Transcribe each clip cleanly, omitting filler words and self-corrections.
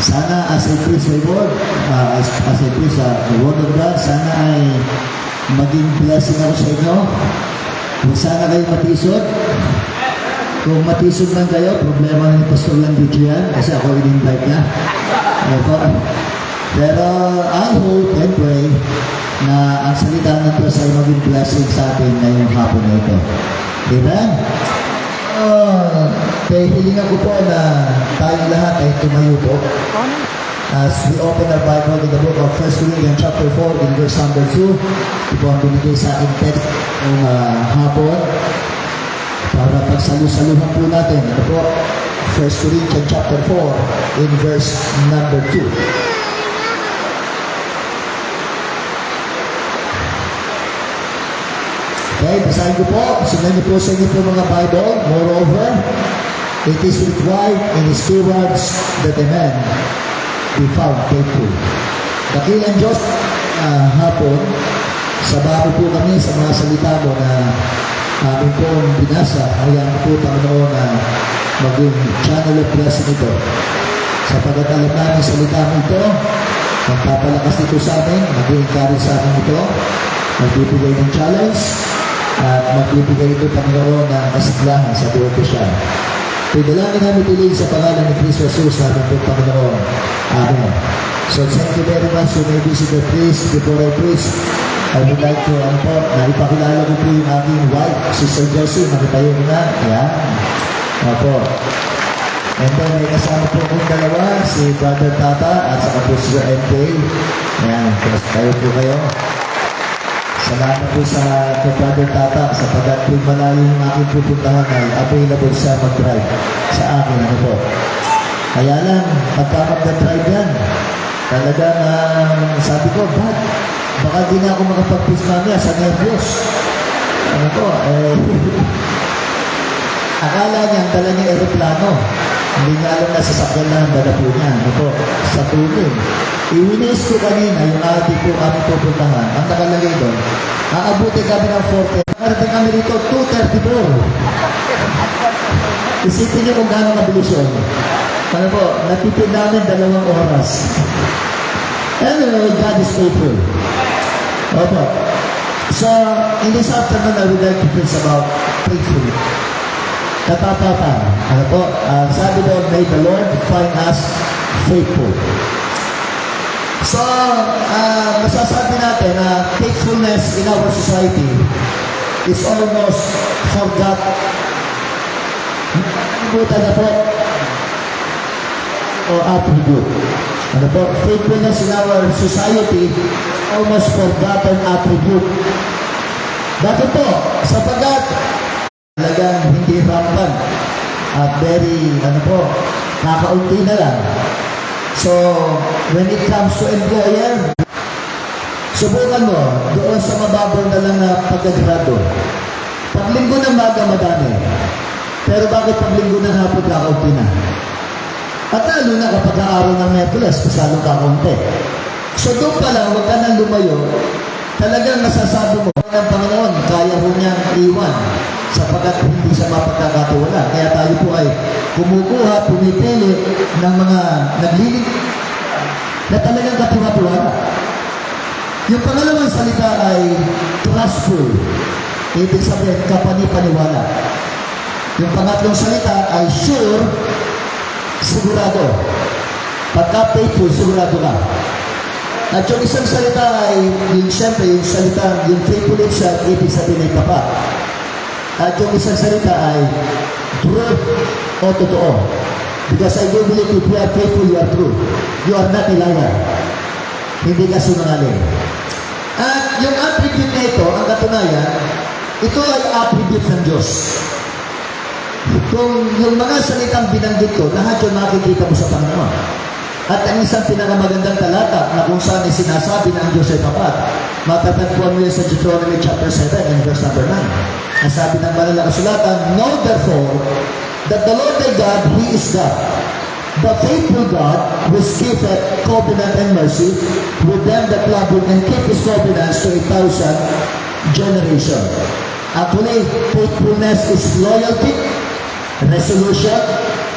Sana as I preach my word, as I preach the word of God, sana ay maging blessing ako sa inyo. Kung sana kayo matisod, kung matisod man kayo, problema ni Pastor Landridge yan, kasi ako in-invite niya. Pero I hope and pray na ang salita ng Diyos ay maging blessing sa atin ngayong hapon na ito. Amen? Kaya hilingan ko po na tayong lahat ay tumayo po as we open our Bible in the book of 1 Corinthians chapter 4 in verse number 2. Ito po ang binigay sa aking text ng hapon para pagsalu-saluhan po natin. Ito po, 1 Corinthians chapter 4 in verse number 2. Okay, basahin ko po. Sundan niyo po sa inyo po mga Bible. Moreover, it is required in his stewards that a man be found faithful. Dakilang Diyos hapon, sabaho po kami sa mga salita mo na amin po binasa. Hayaan po Panginoon na maging channel of blessing ito. Sapagat alam namin salita mo ito, magpapalakas ito sa amin, mag-encourage sa amin ito, magbibigay ng challenge, at magbibigay ito Panginoon ng kasiglahan sa buhay ko siya. Pinalangin namin tuloy sa pangalan ni Cristo Jesus namin po Panginoon. Amen. So thank you very much. You may visit the priest before I preach. I would like to na ipakilala ko po yung aking wife, Sister Jessie. Nakitayo mo na. Ayan. Opo. And then may kasama po kong dalawa, si Brother Tata at saka po si MK. Ayan. Kayo po kayo. Salamat po sa Brother Tata sapagat kung malayo yung aking pupuntahan ay available siya mag-drive sa akin. Ano po? Kaya lang, pagka mag-drive yan, talagang sabi ko, baka di na ako makapag-push mamaya sa nervyos. Ano po? Akala niya, ang dala niya aeroplano. Hindi niya alam na sasakyan na ang dala po niya. Ano po? Sa tuloy. Iwinis ko kanina yung ating po kami pupuntahan. Ang nakalagay doon, aabuti kami ng 4:30. Nakarating kami rito, 2:34. Isipin niyo kung gano'ng kabilis yun. Ano po, natipid namin 2 oras. Anyway, God is faithful. Opo. So, in this afternoon, I would like to preach about faithfulness. Katapatan. Ano po, sabi doon, may the Lord find us faithful. So, masasabi natin na faithfulness in our society is almost forgotten. Ibutan na po o attribute. Ano po? Faithfulness in our society almost forgotten attribute. Bakit po? Sapagat talagang hindi rampant at very, kakaunti na lang. So, when it comes to employer, subukan mo, doon sa mababaw na lang na pagkagrado. Paglinggo ng maga madami. Pero bakit paglinggo ng hapon kakaunti na? At lalo na kapag araw ng Miyerkules, kasalo kakaunti. So doon pa lang, huwag ka nang lumayo, talagang nasasabi mo ng Panginoon, kaya ho niyang iwan sapagkat hindi siya mapagkakatiwala. Kaya tayo po ay kumukuha, pumipili ng mga naglilig na talagang katiwala. Yung pangalawang salita ay trustful. Ibig sabihin, kapani-paniwala. Yung pangatlong salita ay sure, sigurado. Pagka faithful, sigurado ka. At yung isang salita ay, yung siyempre, yung salita, yung faithful itself, ibig sabihin ay tapat. At yung isang salita ay truth o totoo. Because I do believe if you are faithful, you are true. You are not a liar. Hindi ka sinungaling. At yung attribute na ito, ang katunayan, ito ay attribute ng Diyos. Kung yung mga salitang binanggit ko, lahat yung makikita mo sa Panginoon. At ang isang pinakamagandang talata na kung saan ay sinasabi na ang Diyos ay tapat, matatagpuan mo yan sa Deuteronomy chapter 7 and verse number 9. Ang sabi ng banal na kasulatan, know therefore that the Lord thy God, He is God, the faithful God, which keepeth covenant and mercy with them that love Him and keep His covenants to 1,000 generations. Actually, faithfulness is loyalty, resolution,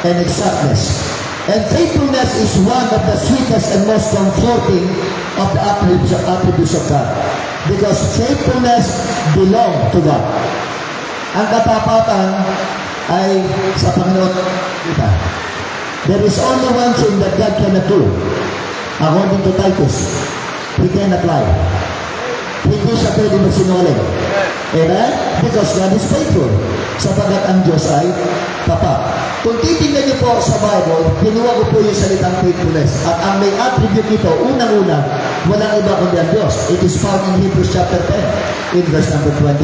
and exactness. And faithfulness is one of the sweetest and most comforting of the attributes of God. Because faithfulness belongs to God. Ang katapatan ay sa Panginoon kita. There is only one thing that God cannot do. According to Titus, He cannot lie. Hindi siya pwede magsinungaling. Amen? Because God is faithful. Sapagat ang Diyos ay tapat. Kung titingnan niyo po sa Bible, kinuha ko po yung salitang faithfulness. At ang may attribute nito, unang-una, walang iba kundi ang Diyos. It is found in Hebrews chapter 10, in verse number 23.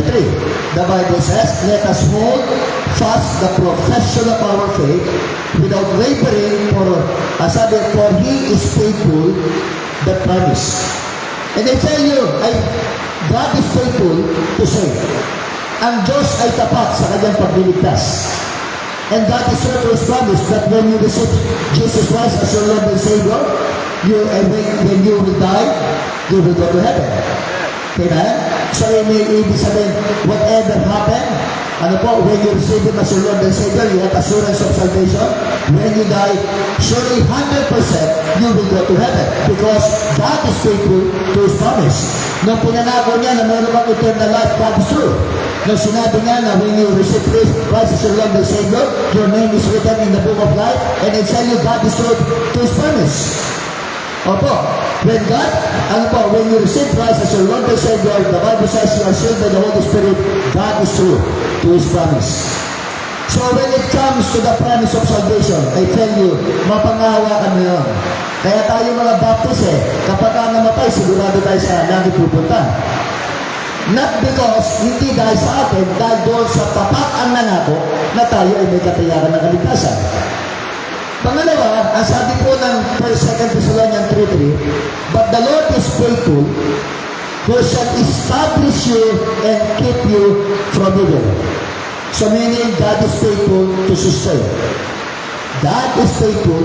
The Bible says, let us hold fast the profession of our faith without wavering, for He is faithful that promise. And I tell you, God is faithful to save. Ang Diyos ay tapat sa kanyang pagliligtas. And that is what was promised, that when you receive Jesus Christ as your Lord and Savior, when you will die, you will go to heaven. Amen? So, ibig sabihin, whatever happened, when you receive Him as your Lord and Savior, you have assurance of salvation. When you die, surely 100% you will go to heaven. Because God is faithful to His promise. Nung pinanako niya na mayroon kang eternal life, God is true. Nung sinabi niya na when you receive Christ as your Lord and Savior, your name is written in the book of life, and I tell you, God is true to His promise. Opo. When you receive Christ as your Lord and Savior, the Bible says you are sealed by the Holy Spirit. God is true to His promise. So when it comes to the promise of salvation, I tell you, mapangahawakan mo yun. Kaya tayo mga Baptist kapag ka namatay, sigurado tayo sa langit pupunta. Not because, hindi dahil sa atin, dahil doon sa tapat ang nangako na tayo ay may katayaran ng kaligtasan. Pangalawa, ang sabi po ng 1 Thessalonians 3:3, but the Lord is faithful, who shall establish you and keep you from evil. So meaning, God is faithful to sustain. God is faithful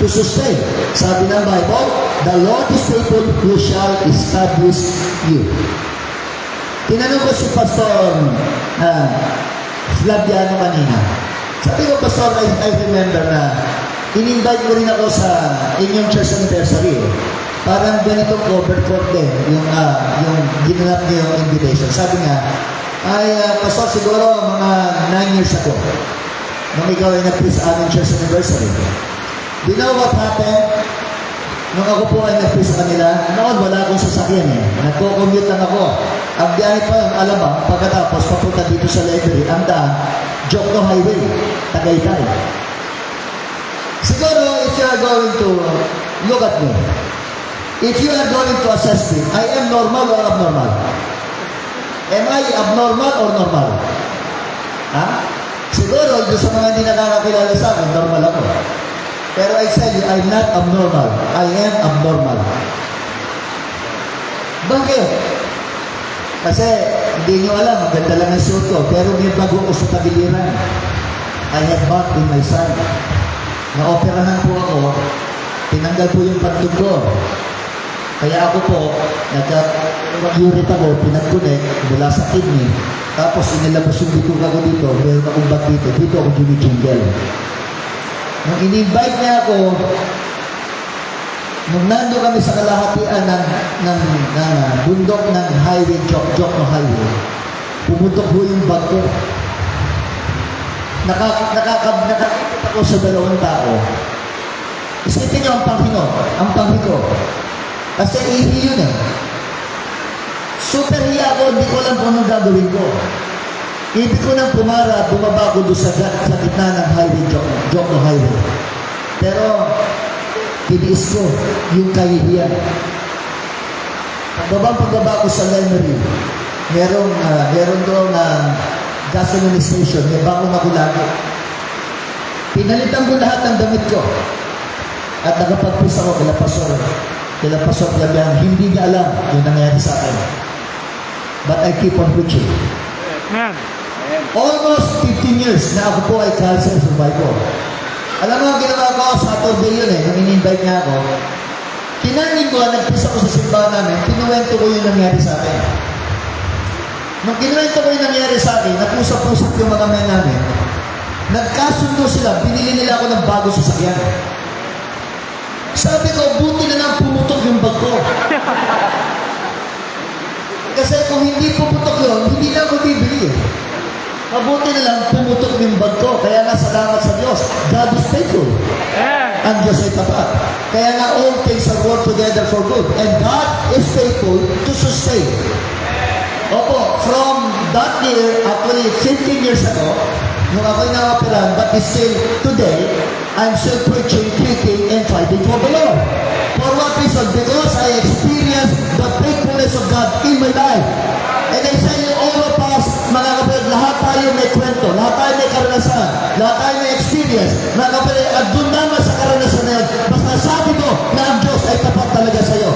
to sustain. Sabi ng Bible, the Lord is faithful, who shall establish you. Tinanong ko si Pastor Flaviano kanina. Sabi ko, Pastor, I remember na in-invite ko rin ako sa inyong church anniversary. Parang ganitong cover court din, yung ginanap niyo yung invitation. Sabi nga, Pastor, siguro mga 9 years ago, nung ikaw ay nag-preach sa aming church anniversary. Do you know what happened? Nung ako po ay nag-preach sa kanila, noon wala akong sasakyan Nagko-commute lang ako. Ang biyahe pa yung Alabang, pagkatapos papunta dito sa library, ang daan, Jokno Highway, Tagaytay. Siguro, if you are going to look at me, if you are going to assess me, I am normal or abnormal? Am I abnormal or normal? Siguro, doon sa mga hindi nakakakilala sa akin, normal ako. Pero I tell you, I'm not abnormal. I am abnormal. Bakit? Kasi, hindi nyo alam, maganda lang ang suit ko, pero may bago ko sa tagiliran. I have back in my side. Na-operahan po ako, tinanggal po yung pantog ko. Kaya ako po, nagka-urine ako, pinag-connect mula sa kidney, tapos inilabas yung dito ako dito, meron akong back dito, dito ako ginijingle. Nung in-invite niya ako, nung nando kami sa kalahatian ng bundok ng highway, Jokno Highway, pumutok po yung bag ko. Nakakapit ako sa dalawang tao. Isipin niyo ang panghi ko. Kasi ihi yun Super hiya ako, hindi ko alam kung anong gagawin ko. Ibig ko nang pumara, bumaba ko doon sa gitna ng highway, Jokno Highway. Pero, tiniis ko yung kahihiyan. Pagbaba ko sa library, meron doon na gasoline station, may bangong ako lagi. Pinalitan ko lahat ng damit ko. At nakapagpisa ko kila Pastor Flaviano, hindi niya alam yung nangyari sa akin. But I keep on preaching. Amen. Almost 15 years na ako po ay cancer survivor. Alam mo, ang ginawa ko, Saturday yun nung in-invite niya ako, kinanin ko, nagpisa ko sa simbahan namin, kinuwento ko yung nangyari sa akin. Nung kinuwento ko yung nangyari sa akin, napusap-pusap yung mga men namin, nagkasundo sila, binili nila ako ng bago sasakyan. Sabi ko, buti na lang pumutok yung bag ko. Kasi kung hindi pumutok yun, hindi na ako bibili. Mabuti na lang pumutok yung bag ko. Kaya nga, salamat sa Diyos. God is faithful. Ang Diyos ay tapat. Kaya nga, all things are work together for good. And God is faithful to sustain. Opo, from that year, actually 15 years ago, nung ako'y na-operan, but still today, I'm still preaching, preaching, and fighting for the Lord. For what reason? Because I experienced the faithfulness of God in my life. And I say, all of us, mga kapatid, lahat tayo may kwento, lahat tayo may karanasan, lahat tayo may experience. Mga kapatid, at doon naman sa karanasan na yun, basta sabi ko na ang Diyos ay tapat talaga sa iyo.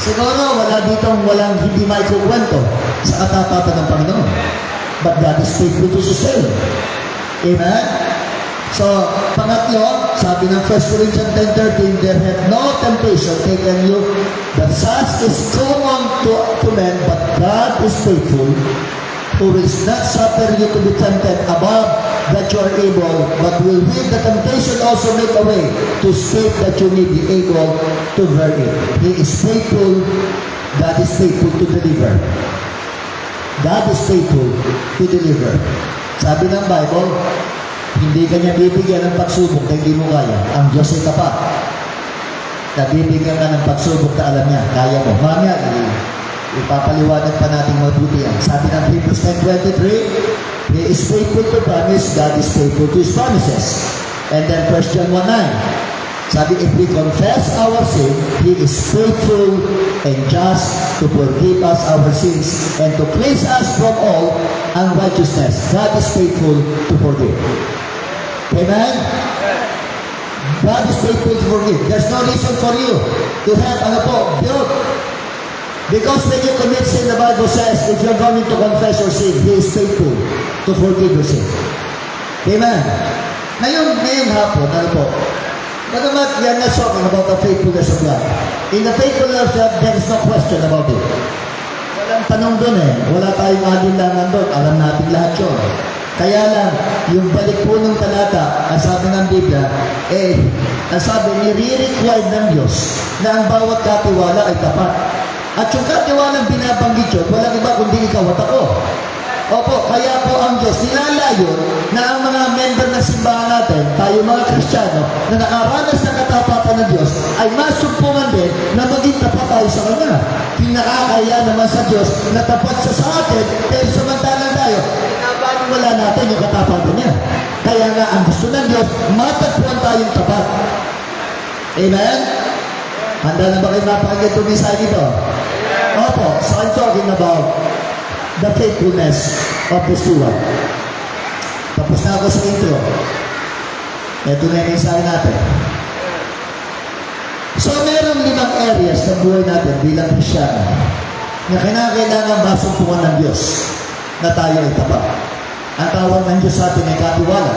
Siguro, wala ditong walang hindi maikukwento sa katapatan ng Panginoon. But God is faithful to sustain. Amen? So, pangatlo, sabi ng 1 Corinthians 10:13, there had no temptation taken you, that such is common to men, but God is faithful, who will not suffer you to be tempted above that you are able, but will with the temptation also make a way to escape that you may be able to bear it. He is faithful, God is faithful to deliver. God is faithful to deliver. Sabi ng Bible, hindi ka niya bibigyan ng pagsubok na hindi mo kaya. Ang Diyos ay tapat. Nabibigyan ka ng pagsubok na alam niya, kaya mo. Mamaya, ipapaliwanag pa natin mabuti yan. Sabi ng Hebrews 10:23, He is faithful to promise, God is faithful to His promises. And then 1 John 1:9, sabi, if we confess our sin, He is faithful and just to forgive us our sins and to cleanse us from all unrighteousness. God is faithful to forgive. Amen? God is faithful to forgive. There's no reason for you to have, guilt. Because when you commit sin, the Bible says, if you're going to confess your sin, He is faithful to forgive your sin. Amen? Ngayon hapon, But we are not talking about the faithfulness of God. In the faithfulness of God, there is no question about it. Walang tanong doon eh. Wala tayong alinlangan doon. Alam natin lahat yun. Kaya lang, yung balik po ng talata, ang sabi ng Biblia, ang sabi, nire-required ng Diyos na ang bawat katiwala ay tapat. At yung katiwalang binabanggit yun, walang iba kundi ikaw at ako. Opo, kaya po ang Diyos nilalayo na ang mga member ng simbahan natin, tayo mga Kristiyano, na nakaranas ng katapatan ng Diyos, ay masumpungan din na maging tapat tayo sa Kanya. Pinakakaya naman sa Diyos na tapat siya sa atin, pero samantalang tayo, wala natin yung katapatan niya. Kaya nga, ang gusto ng Diyos, matagpuan tayong tapat. Amen? Handa na ba kayo mapakagay itong mensahe dito? Opo, so I'm talking about the faithfulness of the steward. Tapos na ako sa intro. Ito na yung mensahe natin. So, meron 5 areas ng buhay natin bilang Kristyano na kinakailangan masumpungan ng Diyos na tayo ay tapat. Ang tawag ng Diyos sa atin ay katiwala.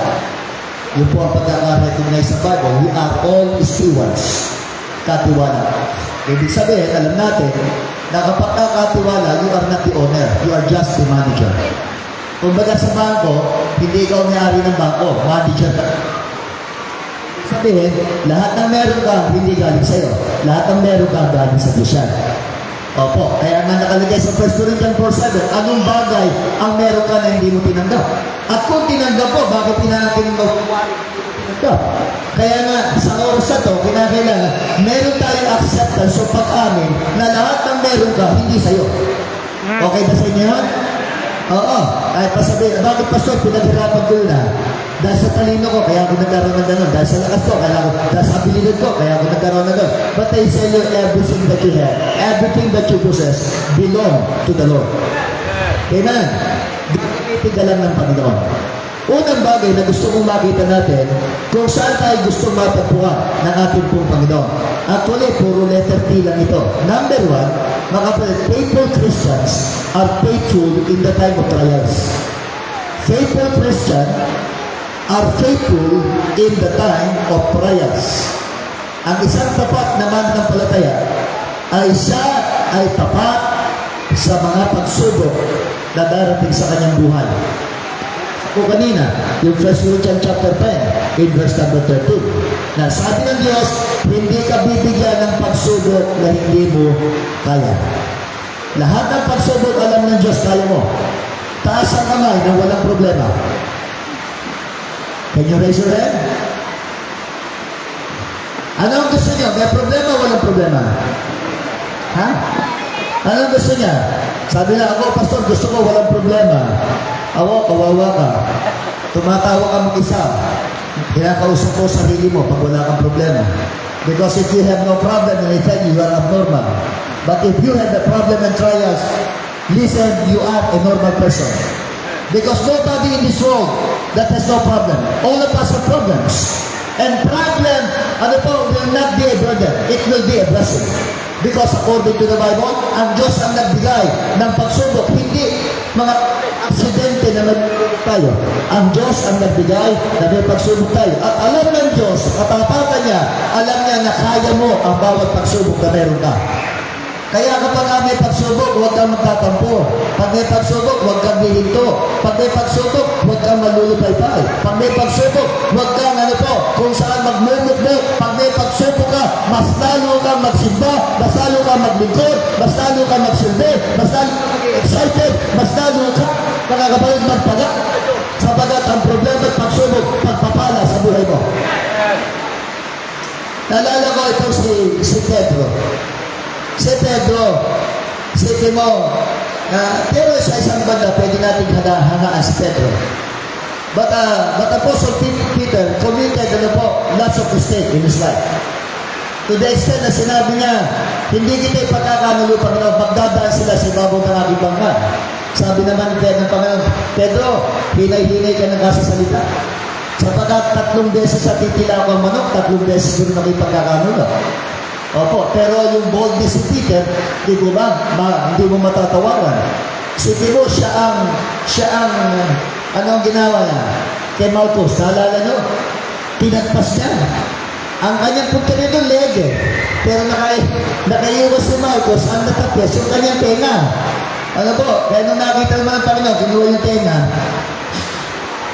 Yun po ang pagkaka-recognize sa Bible. We are all stewards. Katiwala. Ibig sabihin, alam natin, na kapag kakatiwala, you are not the owner. You are just the manager. Kung baga sa bangko, hindi ikaw may-ari ng bangko. Manager ka. Ibig sabihin, lahat ng meron ka, hindi galing sa'yo. Lahat ng meron ka, galing sa Diyos yan. Opo, kaya nga nakalagay sa 1 Corinthians 4:7, anong bagay ang meron ka na hindi mo tinanggap? At kung tinanggap po, bakit pinanatin mo? Tinanggap. Kaya nga, sa oras na to, kinakailangan, meron tayong acceptance o pag-amin na lahat ng meron ka, hindi sa'yo. Okay ba sa inyo yun? Oo. Kahit pa sabihin, bakit pastor, pinaghirapan ko na? Dahil sa talino ko, kaya ako nagkaroon ng gano'n. Dahil sa lakas ko, dahil sa abilidad ko, kaya ako nagkaroon ng gano'n. But I tell you, everything that you have, everything that you possess, belong to the Lord. Amen? Gagamitin ka lang ng Panginoon. Unang bagay na gusto kong makita natin, kung saan tayo gusto matagpuan ng ating pong Panginoon. Actually, puro letter T lang ito. Number 1, mga faithful Christians are faithful in the time of trials. Faithful Christians are faithful in the time of trials. Ang isang tapat na mananampalataya ay siya ay tapat sa mga pagsubok na darating sa kanyang buhay. ko kanina, yung 1 Corinthians chapter 10, in verse number 13. Na sabi ng Diyos, hindi ka bibigyan ng pagsubok na hindi mo kaya. Lahat ng pagsubok, alam ng Diyos, kaya mo. Taas ang kamay na walang problema. Can you raise your hand? Ano ang gusto niyo? May problema o walang problema? Ha? Ano ang gusto niya? Sabi na ako, pastor, gusto ko walang problema. Ako, kawawa ka. Tumatawa ka mag-isa. Kinakausap ko sarili mo pag wala kang problema. Because if you have no problem, then I tell you, you are abnormal. But if you have the problem and trials, listen, you are a normal person. Because nobody in this world that has no problem. All of us have problems. And problem, ano po, will not be a burden. It will be a blessing. Because according to the Bible, ang Diyos ang nagbigay ng pagsubok, hindi mga aksidente na nagpapalubog tayo. Ang Diyos ang nagbigay na may pagsubok tayo. At alam ng Diyos, katapatan niya, alam niya na kaya mo ang bawat pagsubok na meron ka. Kaya kapag may pagsubok, huwag kang magtatampo. Pag may pagsubok, huwag kang hihinto. Pag may pagsubok, huwag kang malulupay-pay. Pag may pagsubok, huwag kang kung saan magmumukmuk. Pag may pagsubok ka, mas lalo kang magsimba, mas lalo kang maglingkod, mas lalo kang magsilbi, mas lalo kang excited, mas lalo kang nakakabalit magpaga. Sapagat ang problema at pagsubok, pagpapala sa buhay mo. Naalala ko ito si Pedro. Si Pedro, sige mo, pero sa isang banda, pwede natin hangaan si Pedro. But Apostle Peter committed lots of mistakes in his life. To the extent na sinabi niya, hindi kita ipagkakanulo, Panginoon, magdadaan sila sa ibabaw ng aking bangka. Sabi naman ng Panginoon, Pedro, hinay-hinay ka ng kasasalita. Sapagkat 3 beses sa titila ko ang manok, 3 beses ko rin nakipagkakanulo. Opo, pero yung boldness ni Peter, di ko ba, hindi mo matatawaran. Sige mo, siya ang, ano ang ginawa niya? Kay Malchus, naalala nyo? Pinagpas niya. Ang kanyang punta nito, lege. Pero nakaiwas si Malchus, ang natapos, yung kanyang tenga. Ano po, kaya nung nakita naman ng Panginoon, kinuha yung tenga.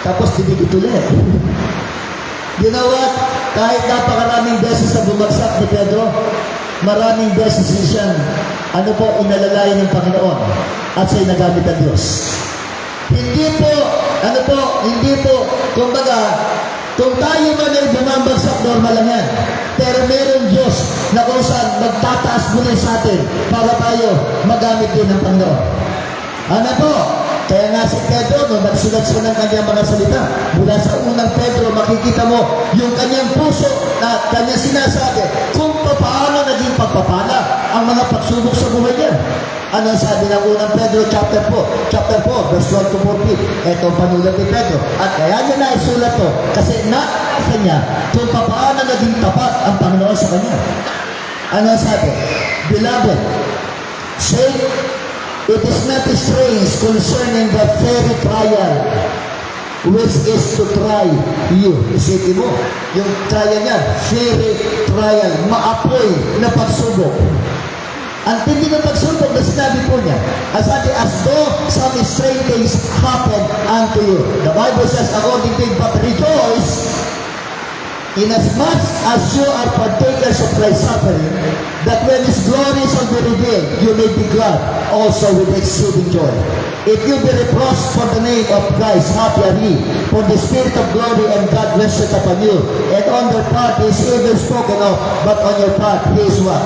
Tapos tinigit ulit. You know what? Kahit napakaraming beses na bumagsak ni Pedro, maraming beses siyang, inalalayan ng Panginoon at siya'y nagamit ng Diyos. Hindi po, kumbaga, kung tayo man ay bumabagsak, normal lang yan. Pero meron Diyos na kung saan magtataas muli sa atin para tayo magamit din ng Panginoon. Ano po? Kaya nga si Pedro, no, nagsulat siya ng kanyang mga salita. Mula sa unang Pedro, makikita mo yung kanyang puso na kanyang sinasabi kung paano naging pagpapala ang mga pagsubok sa buhay niya. Ano sabi ng unang Pedro, chapter 4, verse 1 to 14. Ito ang panulat ni Pedro. At kaya niya naisulat to kasi nakasa niya kung paano naging tapat ang Panginoon sa kanya. Ano sabi? Beloved, say, it is not strange concerning the very trial which is to try you. Isipin mo, yung trial niya, very trial, maapoy na pagsubok. Ang tindi ng pagsubok na sinabi po niya, as though some strange things happen unto you. The Bible says, according to it, but rejoice inasmuch as you are partakers of Christ's suffering, that when His glory shall be revealed, you may be glad also with exceeding joy. If you be reproached for the name of Christ, happy are ye, for the Spirit of glory and God resteth upon you. And on their part He is even spoken of, but on your part He is what?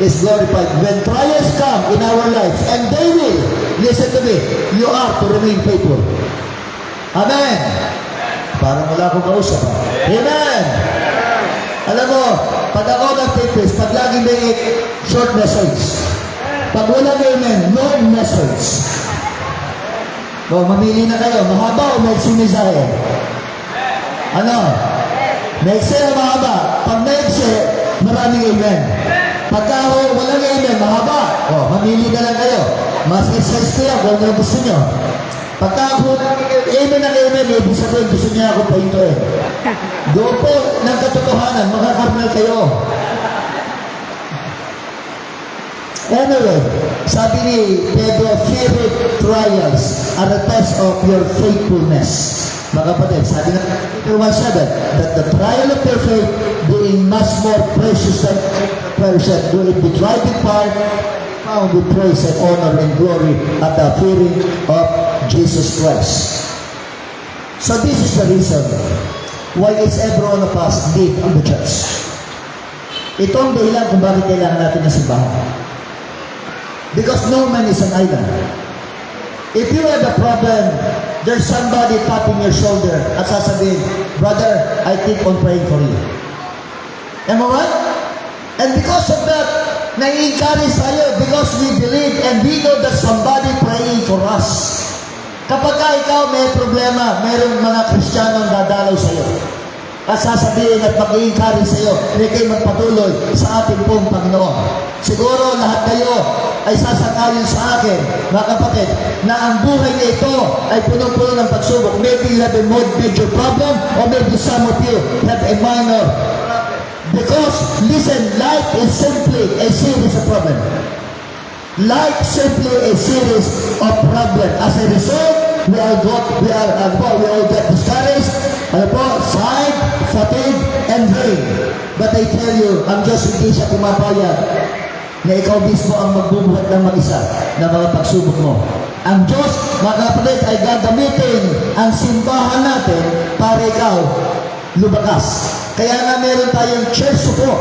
Is glorified. When trials come in our lives, and they will, listen to me, you are to remain faithful. Amen. Parang wala akong kausap. Amen. Alam mo, pag ako nag-faithful, pag laging may short message, pag wala amen, long message. O, mamili na kayo, mahaba o may sinisahe? Ano? Maiksi o mahaba? Pag maiksi, maraming amen. Pagka walang amen, mahaba. O, mamili na lang kayo. Mas exercise ko yan kung ano gusto nyo. Pagka ako amen ang amen, ibig sabihin, gusto niya ako pahintuin. Doon po ng katotohanan, makakarnal kayo. Anyway, sabi ni Pedro, favorite trials are a test of your faithfulness. Mga kapatid, sabi ng Peter 1:7, that the trial of your faith being much more precious than precious, do it be tried in fire, found with praise and honor and glory at the appearing of Jesus Christ. So this is the reason why is every one of us need on the church. Ito ang dahilan kung bakit kailangan natin ng simbahan. Because no man is an island. If you have a problem, there's somebody tapping your shoulder at sasabihin, brother, I keep on praying for you. Am I right? And because of that, nai-encourage tayo because we believe and we know that somebody praying for us. Kapag ikaw may problema, mayroong mga Kristiyanong dadalaw sa iyo at sasabihin at mag-i-encourage sa iyo, hindi kayo magpatuloy sa ating pong Panginoon. Siguro lahat kayo ay sasakayin sa akin, mga kapatid, na ang buhay na ito ay punong-puno ng pagsubok. Maybe you have a more major problem or maybe some of you have a minor. Because, listen, life is simply a series of problems. Life simply a series of problems. As a result, we all get discouraged, sad, fatigue, and drained. But I tell you, ang Diyos hindi siya pumapayag na ikaw mismo ang magbubuhat ng mag-isa na mga pagsubok mo. Ang Diyos, mga kapatid, ay gagamitin ang simbahan natin para ikaw lumakas. Kaya nga meron tayong church support.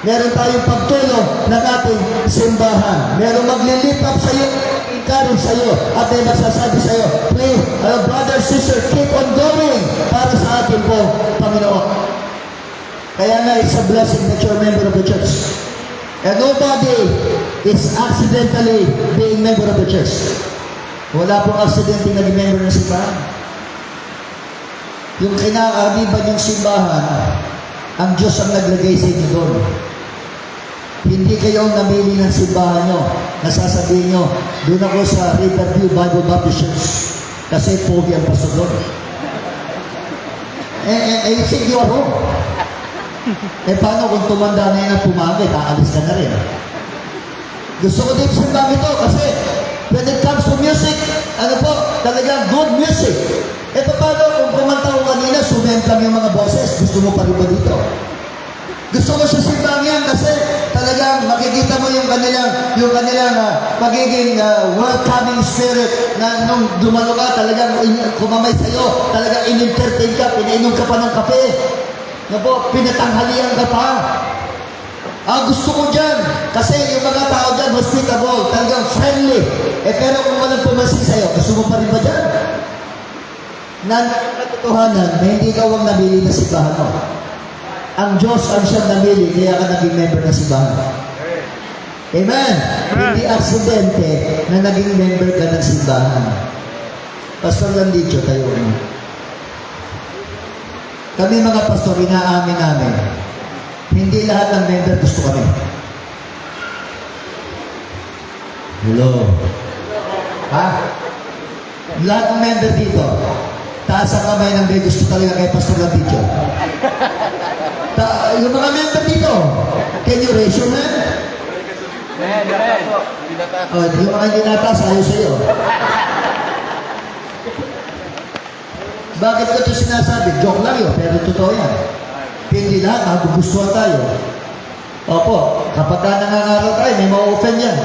Meron tayong pagtulong ng ating simbahan. Meron maglilift up sa iyo, encourage sa iyo, at may magsasabi sa iyo, please, brother, sister, keep on going para sa ating pong Panginoon. Kaya nga, it's a blessing that you're a member of the church. And nobody is accidentally being member of the church. Wala pong accidentally naging member ng simbahan. Yung kinaagiban yung simbahan, ang Diyos ang naglagay sa inyo doon. Hindi kayo ang namili ng simbahan nyo. Nasasabihin nyo, doon ako sa Riverview Bible Baptist Church. Kasi pogi ang pastor doon. You think you are wrong. Paano kung tumanda na yun ang pumagay, aalis ka na rin. Gusto ko din simbang ito kasi when it comes to music, talagang good music. Paano kung kumanta ko kanina, sumemplang yung mga boses, gusto mo pa rin ba dito? Gusto ko sa simbang yan kasi talagang makikita mo yung kanilang magiging welcoming spirit na nung dumalo ka, talagang kumamay sa'yo, talagang in-entertain ka, pinainom ka pa ng kape. Pinatanghalian ka pa. Gusto ko dyan. Kasi yung mga tao dyan, hospitable, talagang friendly. Pero kung walang pumansin sa'yo, gusto mo pa rin ba dyan? Katotohanan na hindi ikaw ang namili na simbahan mo. Ang Diyos ang siyang namili, kaya ka naging member ng simbahan. Amen? Hindi aksidente na naging member ka ng simbahan. Pastor Landicho, tayo mo. Kami mga pastor, inaamin namin, hindi lahat ng member gusto kami. Hello? Ha? Lahat ng member dito, taas ang kamay ng may gusto talaga kay Pastor Landicho. Yung mga member dito, can you raise your hand? Yung mga hindi nataas, ayaw sa'yo. Bakit ko ito sinasabi? Joke lang yun, pero totoo yan. Hindi lahat, magugustuhan tayo. Opo, kapag nangangaral tayo, may ma-offend yan.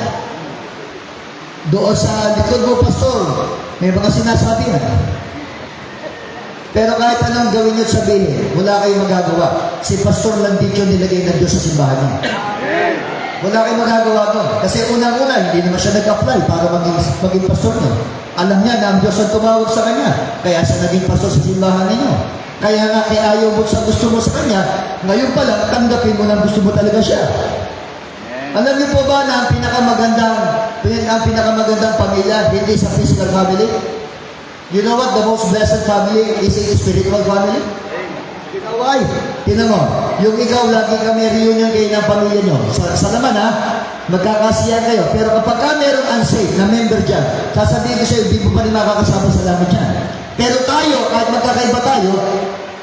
Doon sa likod mo, pastor, may mga sinasabi yan. Pero kahit anong gawin nyo at sabihin, wala kayong magagawa. Si Pastor Landicho nilagay ng Diyos sa simbahan niya. Wala kayong magagawa doon. Kasi unang-una, hindi naman siya nag-apply para maging pastor niyo. Alam niya na ang Diyos ang tumawag sa kanya. Kaya siya naging pastor sa simbahan ninyo. Kaya nga, kaya ayaw mo sa gusto mo sa kanya, ngayon pa lang, tanggapin mo na gusto mo talaga siya. Alam niyo po ba na ang pinakamagandang pamilya, hindi sa physical family? You know what? The most blessed family is a spiritual family. You know why? Tingnan mo, yung ikaw, lagi kami reunion kayo ng pamilya nyo. Sa naman ha, magkakasiyan kayo. Pero kapag ka merong unsafe na member dyan, sasabihin ko sa'yo, hindi mo pa rin makakasama sa lamin dyan. Pero tayo, kahit magkakaiba tayo,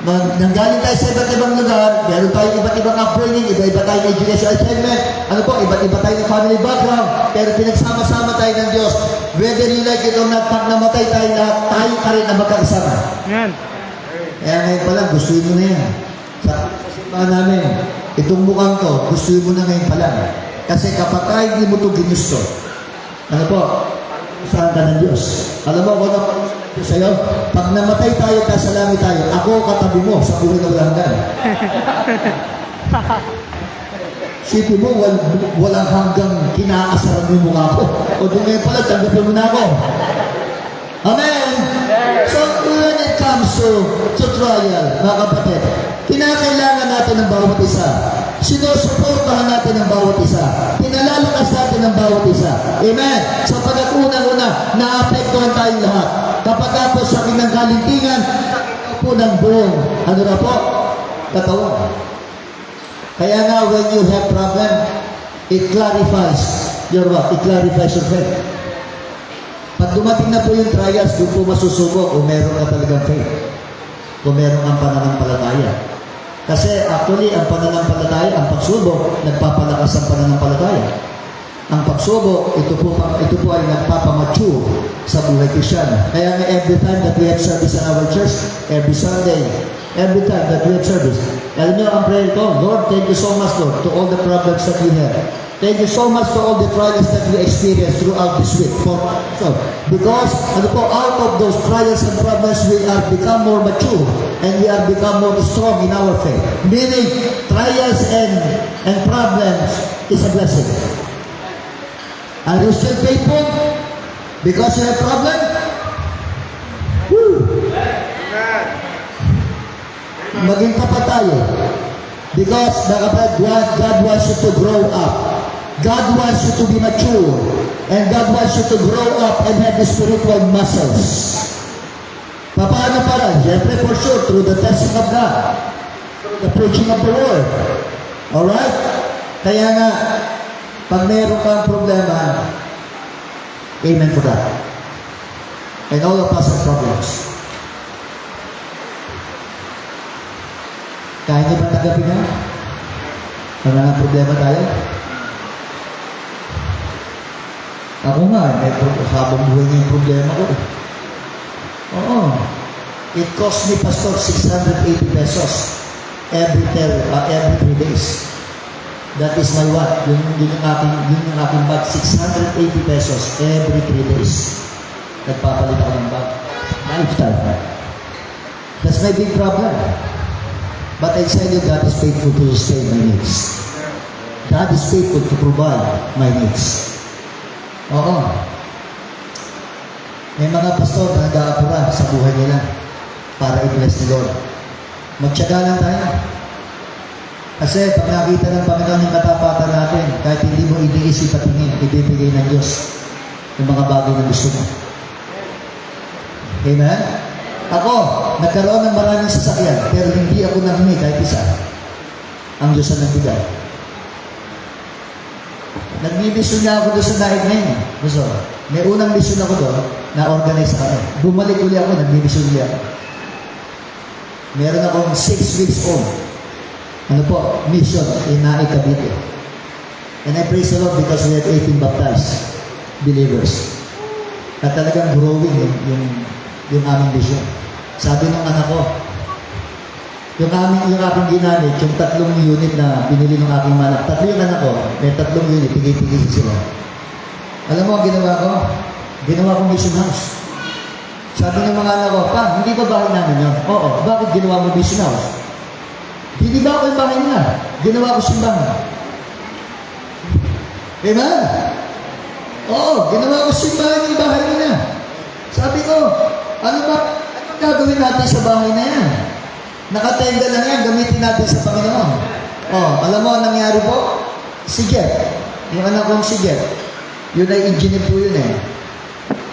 Nanggaling tayo sa iba't ibang lugar, meron tayong iba't ibang upbringing, iba-iba tayong education achievement, iba't iba tayong family background, pero pinagsama-sama tayo ng Diyos. Whether you like it or not, pag namatay tayo lahat, tayo pa rin na magkakasama. Yan. Kaya ngayon pala, gustuin mo na yan. Sa simbahan namin, itong mukhang to, gustuin mo na ngayon pala. Kasi kapag hindi mo ito ginusto, saan ka ng Diyos? Alam mo, kung ano sa'yo, pag namatay tayo, kasalami tayo, ako katabi mo sa buhay na walang hanggan. Sipin mo, walang hanggang kinaasaran mo yung mukha ko. O doon ngayon pala, tanggapin mo na ako. Amen? So, when it comes to trial, mga kapatid, kinakailangan natin ng bawat isa. Sinusuportahan natin ng bawat isa. Pinalalakas natin ng bawat isa. Amen? So, pagkat unang-una, naapektuhan tayong lahat. Kapag po sa aking ng kalintingan, sakit po ng buong, ano na po? Katawan. Kaya nga, when you have problem, it clarifies your what? It clarifies your faith. Pag dumating na po yung trials, doon po masusubok kung meron ka talagang faith. Kung meron kang pananampalataya. Kasi actually, ang pananampalataya, ang pagsubok, nagpapalakas ang pananampalataya. Ang pagsubok, ito po ay nagpapamature sa buhay Kristyano. Kaya nga every time that we have service in our church, every Sunday, every time that we have service, alam niyo ang prayer ko, Lord, thank you so much, Lord, to all the problems that we have. Thank you so much to all the trials that we experience throughout this week. Because out of those trials and problems, we are become more mature and we are become more strong in our faith. Meaning, trials and problems is a blessing. Are you still faithful? Because you have problem? Woo! Maging tapat tayo. Because God wants you to grow up. God wants you to be mature. And God wants you to grow up and have the spiritual muscles. Paano para? Siyempre for sure, through the testing of God. Through the preaching of the Word. Alright? Kaya nga, pag mayroon kang problema, amen for that. And all of us have problems. Kaya niyo ba tanggapin na? Wala nga problema tayo? Ako nga, habang buhay niya yung problema ko. Oo. It cost me, Pastor, 680 pesos every 3 days. That is my what? Yun yung aking bag. 680 pesos every 3 days. Nagpapalit ako ng bag. Lifestyle. That's my big problem. But I tell you, God is faithful to sustain my needs. God is faithful to provide my needs. Oo. May mga pastor na nag-aapura sa buhay nila para i-bless ni Lord. Magtiyaga lang tayo. Kasi pag nakita ng Panginoon yung katapatan natin, kahit hindi mo iniisip at tingin, ibibigay ng Diyos yung mga bagay na gusto mo. Amen? Ako, nagkaroon ng maraming sasakyan, pero hindi ako nanghingi kahit isa. Ang Diyos ang nagbigay. Nag-mission niya ako doon sa naig na yun. Gusto, may unang mission ako doon, na-organize ako. Bumalik uli ako, nag-mission uli ako. Meron akong 6 weeks old. Mission in Naig, Cavite. And I praise the Lord because we had 18 baptized believers. At talagang growing yung aming vision. Sabi ng anak ko, yung aking ginamit, yung 3 unit na binili ng aking manak. 3 yung anak ko, may 3 unit, pigay-pigay sila. Alam mo, ginawa kong mission house. Sabi ng mga anak ko, Pa, hindi ba bahay namin yun? Oo, bakit ginawa mo mission house? Hindi ba ako yung bahay nila? Ginawa ko simbahan. Amen? Oo, ginawa ko simbahan yung bahay nila. Sabi ko, anong gagawin natin sa bahay na yan? Nakatenda lang yan, gamitin natin sa Panginoon. Alam mo ang nangyari po? Si Jeff, yung anak kong si Jeff, yun ay engineer po yun eh.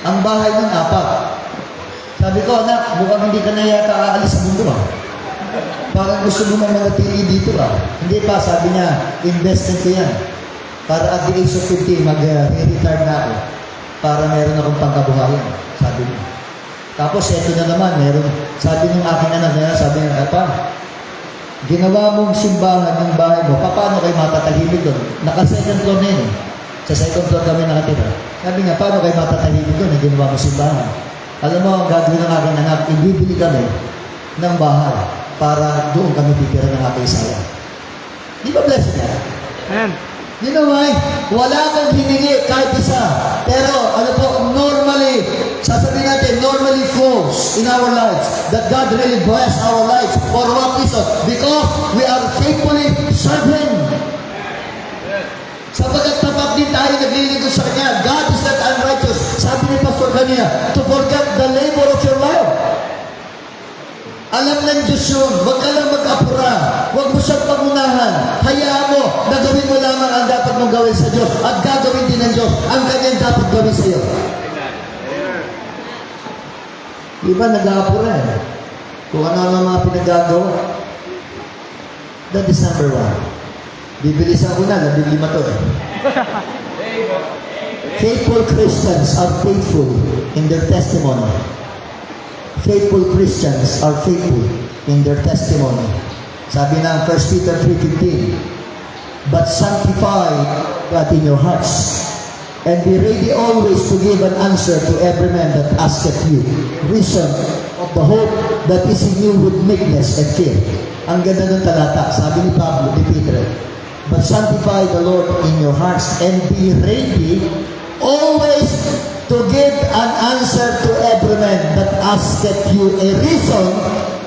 Ang bahay nun, 4. Sabi ko, anak, mukhang hindi ka na yata aalis sa mundo ah. Parang gusto mo nang manatili dito ah. Hindi pa, sabi niya, investment ko yan. Para at the age of 50, mag-retire na ako. Para meron akong pangkabuhayan. Sabi niya. Tapos eto na naman, meron, sabi ng aking anak na, sabi ng apa, ginawa mong simbahan yung bahay mo, paano kayo matatahimik doon? Naka-second floor na yun eh. Sa second floor kami nakatira. Sabi nga, paano kayo matatahimik doon na ginawa mong simbahan? Alam mo, ang gagawin ng aking anak, ibibili kami ng bahay para doon kami titira ng aking saya. Di ba blessed na? Amen. You know why? Wala kang hiningi kahit isa. Pero ano po, normally, sasabihin natin, normally flows in our lives that God really bless our lives. For what reason? Because we are faithfully serving. Sapagkat tapat din tayo naglilingkod sa Kanya. God is not unrighteous. Sabi ni Pastor kanina, to forget the labor of your life. Alam ng Diyos yun. Huwag ka lang mag-apura. Huwag mo siyang pangunahan. Hayaan mo na gawin mo lamang ang dapat mong gawin sa Diyos at gagawin din ng Diyos ang kanyang dapat gawin sa iyo. Di ba nag-aapura eh? Kung ano ang mga pinagagawa. That is number one. Bibilisan ko na, nabili to eh. Faithful Christians are faithful in their testimony. Faithful Christians are faithful in their testimony. Sabi ng 1 Peter 3:15, but sanctify God in your hearts, and be ready always to give an answer to every man that asketh you, reason of the hope that is in you with meekness and fear. Ang ganda ng talata, sabi ni Pablo, ni Peter, but sanctify the Lord in your hearts, and be ready always to give an answer to every man that asketh you a reason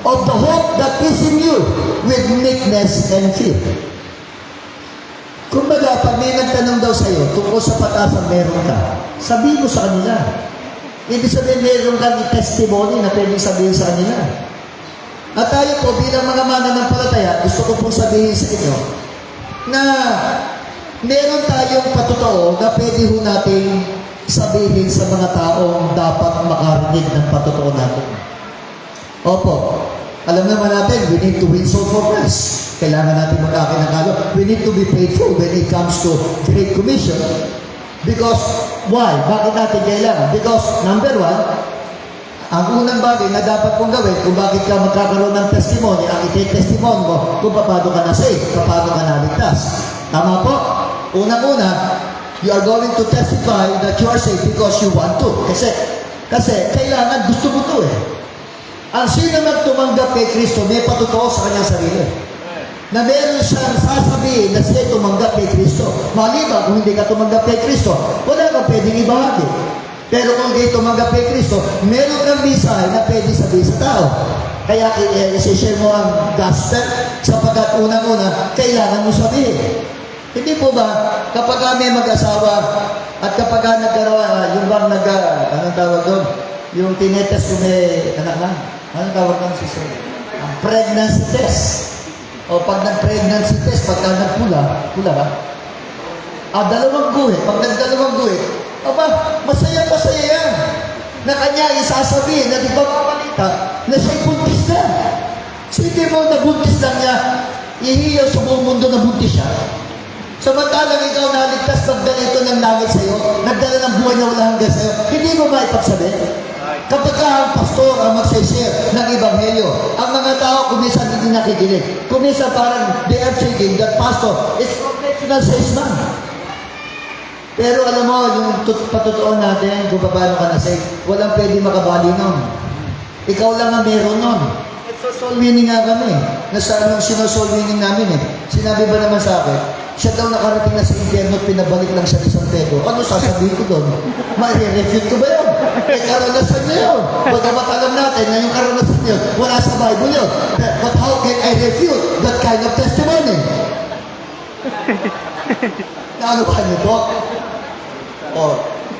of the hope that is in you with meekness and fear. Kung baga, pag may nagtanong daw sa iyo tungkol sa pag-asa meron ka, sabihin mo sa kanila. Ibig sabihin, meron kang testimony na pwedeng sabihin sa kanila. At tayo po, bilang mga mananampalataya, gusto ko pong sabihin sa inyo na meron tayong patotoo na pwede ho nating sabihin sa mga taong dapat makarinig ng patotoo natin. Opo, alam naman natin, we need to win soul for Christ. Kailangan natin magkakinakalo. We need to be faithful when it comes to Great Commission. Because, why? Bakit natin kailangan? Because, number one, ang unang bagay na dapat mong gawin kung bakit ka magkakaroon ng testimony, ang iti-testimony mo kung paano ka na-save, paano ka naligtas. Tama po? Unang-una, you are going to testify that you are saved because you want to. Kasi kailangan gusto mo to eh. Ang sino tumanggap kay Kristo, may patotoo sa kanyang sarili. Na meron siyang sasabihin na siya tumanggap kay Kristo. Maliban, kung hindi ka tumanggap kay Kristo, wala kang pwedeng ibahagi. Pero kung hindi tumanggap kay Kristo, meron kang mensahe na pwede sabihin sa tao. Kaya i-share mo ang gospel sapagkat unang-una, kailangan mo sabihin. Hindi po ba, kapag may mag-asawa at kapag nagkaroon, yung bang anong tawag doon? Yung tinetest kung may anak na? Anong tawag doon, sister? Ang pregnancy test. O pag nag-pregnancy test, pagka nagpula, pula ba? Dalawang guhit. Pag nagdalawang guhit, masaya-masaya yan. Na kanya isasabihin na di ba pamalita na siya'y buntis na. So hindi mo nabuntis lang niya, ihiyaw sa buong mundo na buntis siya. Samantalang ikaw naligtas pag ganito ng langit sa'yo, nagdala ng buhay na wala hanggang sa'yo, hindi mo ba ipagsabihin? Kapag ang pastor ang mag-share ng Ebanghelyo, ang mga tao kuminsan hindi nakikinig. Kuminsan parang they are thinking that pastor is professional salesman. Pero alam mo, yung patotoo natin, kung paano ka na-save, walang pwede makabali nun. Ikaw lang ang meron nun. Soul winning nga kami. Nasa anong sino-soul winning namin eh. Sinabi ba naman sa akin, siya daw nakarating na sa impyerno at pinabalik lang siya ni San Pedro. Ano sasabihin ko doon? Ma-refute ko ba yun? Karanasan niya yun. Bagamat alam natin na yung karanasan niya, wala sa Bible yun. But how can I refute that kind of testimony? Naano ba niyo po?